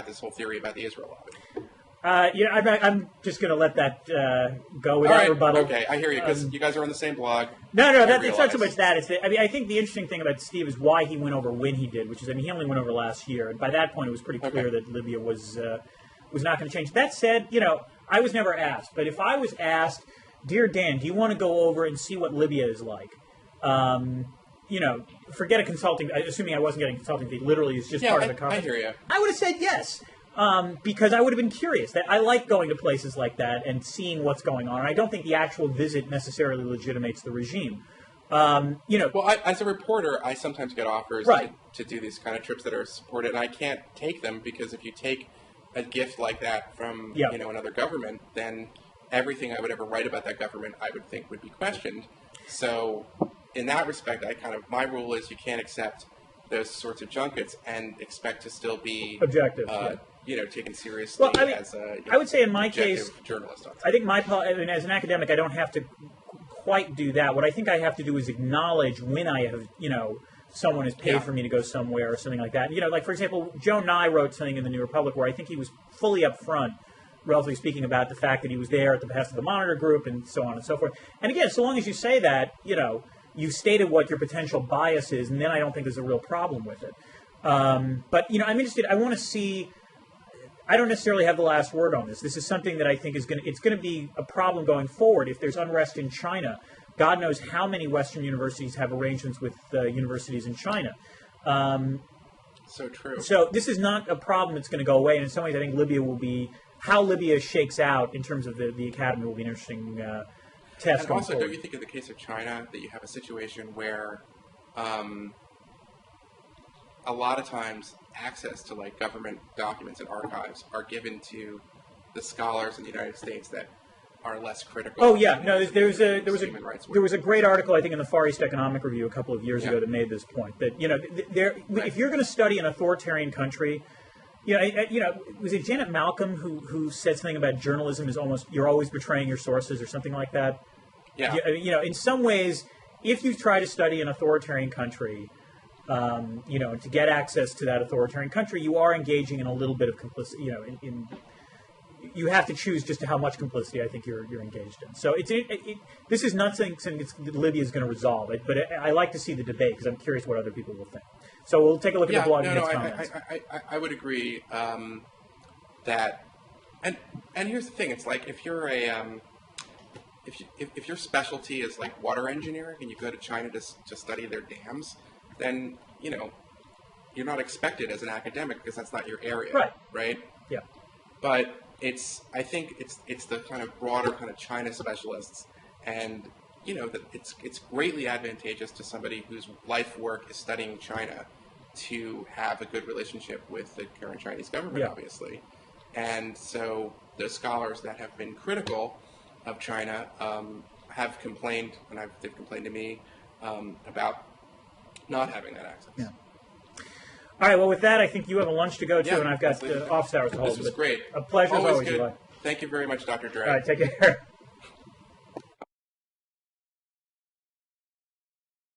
this whole theory about the Israel lobby. I'm just going to let that go without rebuttal. Okay, I hear you, because you guys are on the same blog. No, it's not so much that. I think the interesting thing about Steve is why he went over when he did, which is, he only went over last year, and by that point it was pretty clear that Libya was not going to change. That said, I was never asked, but if I was asked, Dear Dan, do you want to go over and see what Libya is like? Forget a consulting, assuming I wasn't getting a consulting fee, literally it's just part of the conference. I hear you. I would have said yes. Because I would have been curious. I like going to places like that and seeing what's going on. And I don't think the actual visit necessarily legitimates the regime. Well, as a reporter, I sometimes get offers to do these kind of trips that are supported, and I can't take them because if you take a gift like that from another government, then everything I would ever write about that government, I would think would be questioned. So, in that respect, my rule is you can't accept those sorts of junkets and expect to still be objective. Taken seriously as I would say in my case, journalist. I think as an academic, I don't have to quite do that. What I think I have to do is acknowledge when I have, someone has paid for me to go somewhere or something like that. Like, for example, Joe Nye wrote something in the New Republic where I think he was fully upfront, relatively speaking, about the fact that he was there at the behest of the Monitor Group and so on and so forth. And again, so long as you say that, you've stated what your potential bias is, and then I don't think there's a real problem with it. But, I'm interested. I want to see... I don't necessarily have the last word on this. This is something that I think is going to be a problem going forward. If there's unrest in China, God knows how many Western universities have arrangements with universities in China. So true. So this is not a problem that's going to go away. And in some ways, I think how Libya shakes out in terms of the academy will be an interesting test. And also, don't you think in the case of China that you have a situation where a lot of times access to government documents and archives are given to the scholars in the United States that are less critical. Oh yeah, no, there was human rights work. a great article I think in the Far East Economic Review a couple of years Yeah. ago that made this point that Right. if you're going to study an authoritarian country, was it Janet Malcolm who said something about journalism is you're always betraying your sources or something like that? Yeah. In some ways, if you try to study an authoritarian country, to get access to that authoritarian country, you are engaging in a little bit of complicity. You have to choose just how much complicity I think you're engaged in. So this is not saying that Libya is going to resolve it, but I like to see the debate because I'm curious what other people will think. So we'll take a look at the blog and get comments. I would agree that, and here's the thing: it's like if you're if your specialty is like water engineering and you go to China to study their dams, then you're not expected as an academic because that's not your area, right? Yeah. But I think it's the kind of broader kind of China specialists, and that it's greatly advantageous to somebody whose life work is studying China to have a good relationship with the current Chinese government, obviously. And so the scholars that have been critical of China have complained, and they've complained to me about not having that access. Yeah. All right, well, with that, I think you have a lunch to go to, and I've got office hours to hold. This was great. A pleasure as always, good. Eli. Thank you very much, Dr. Dre. All right, take care.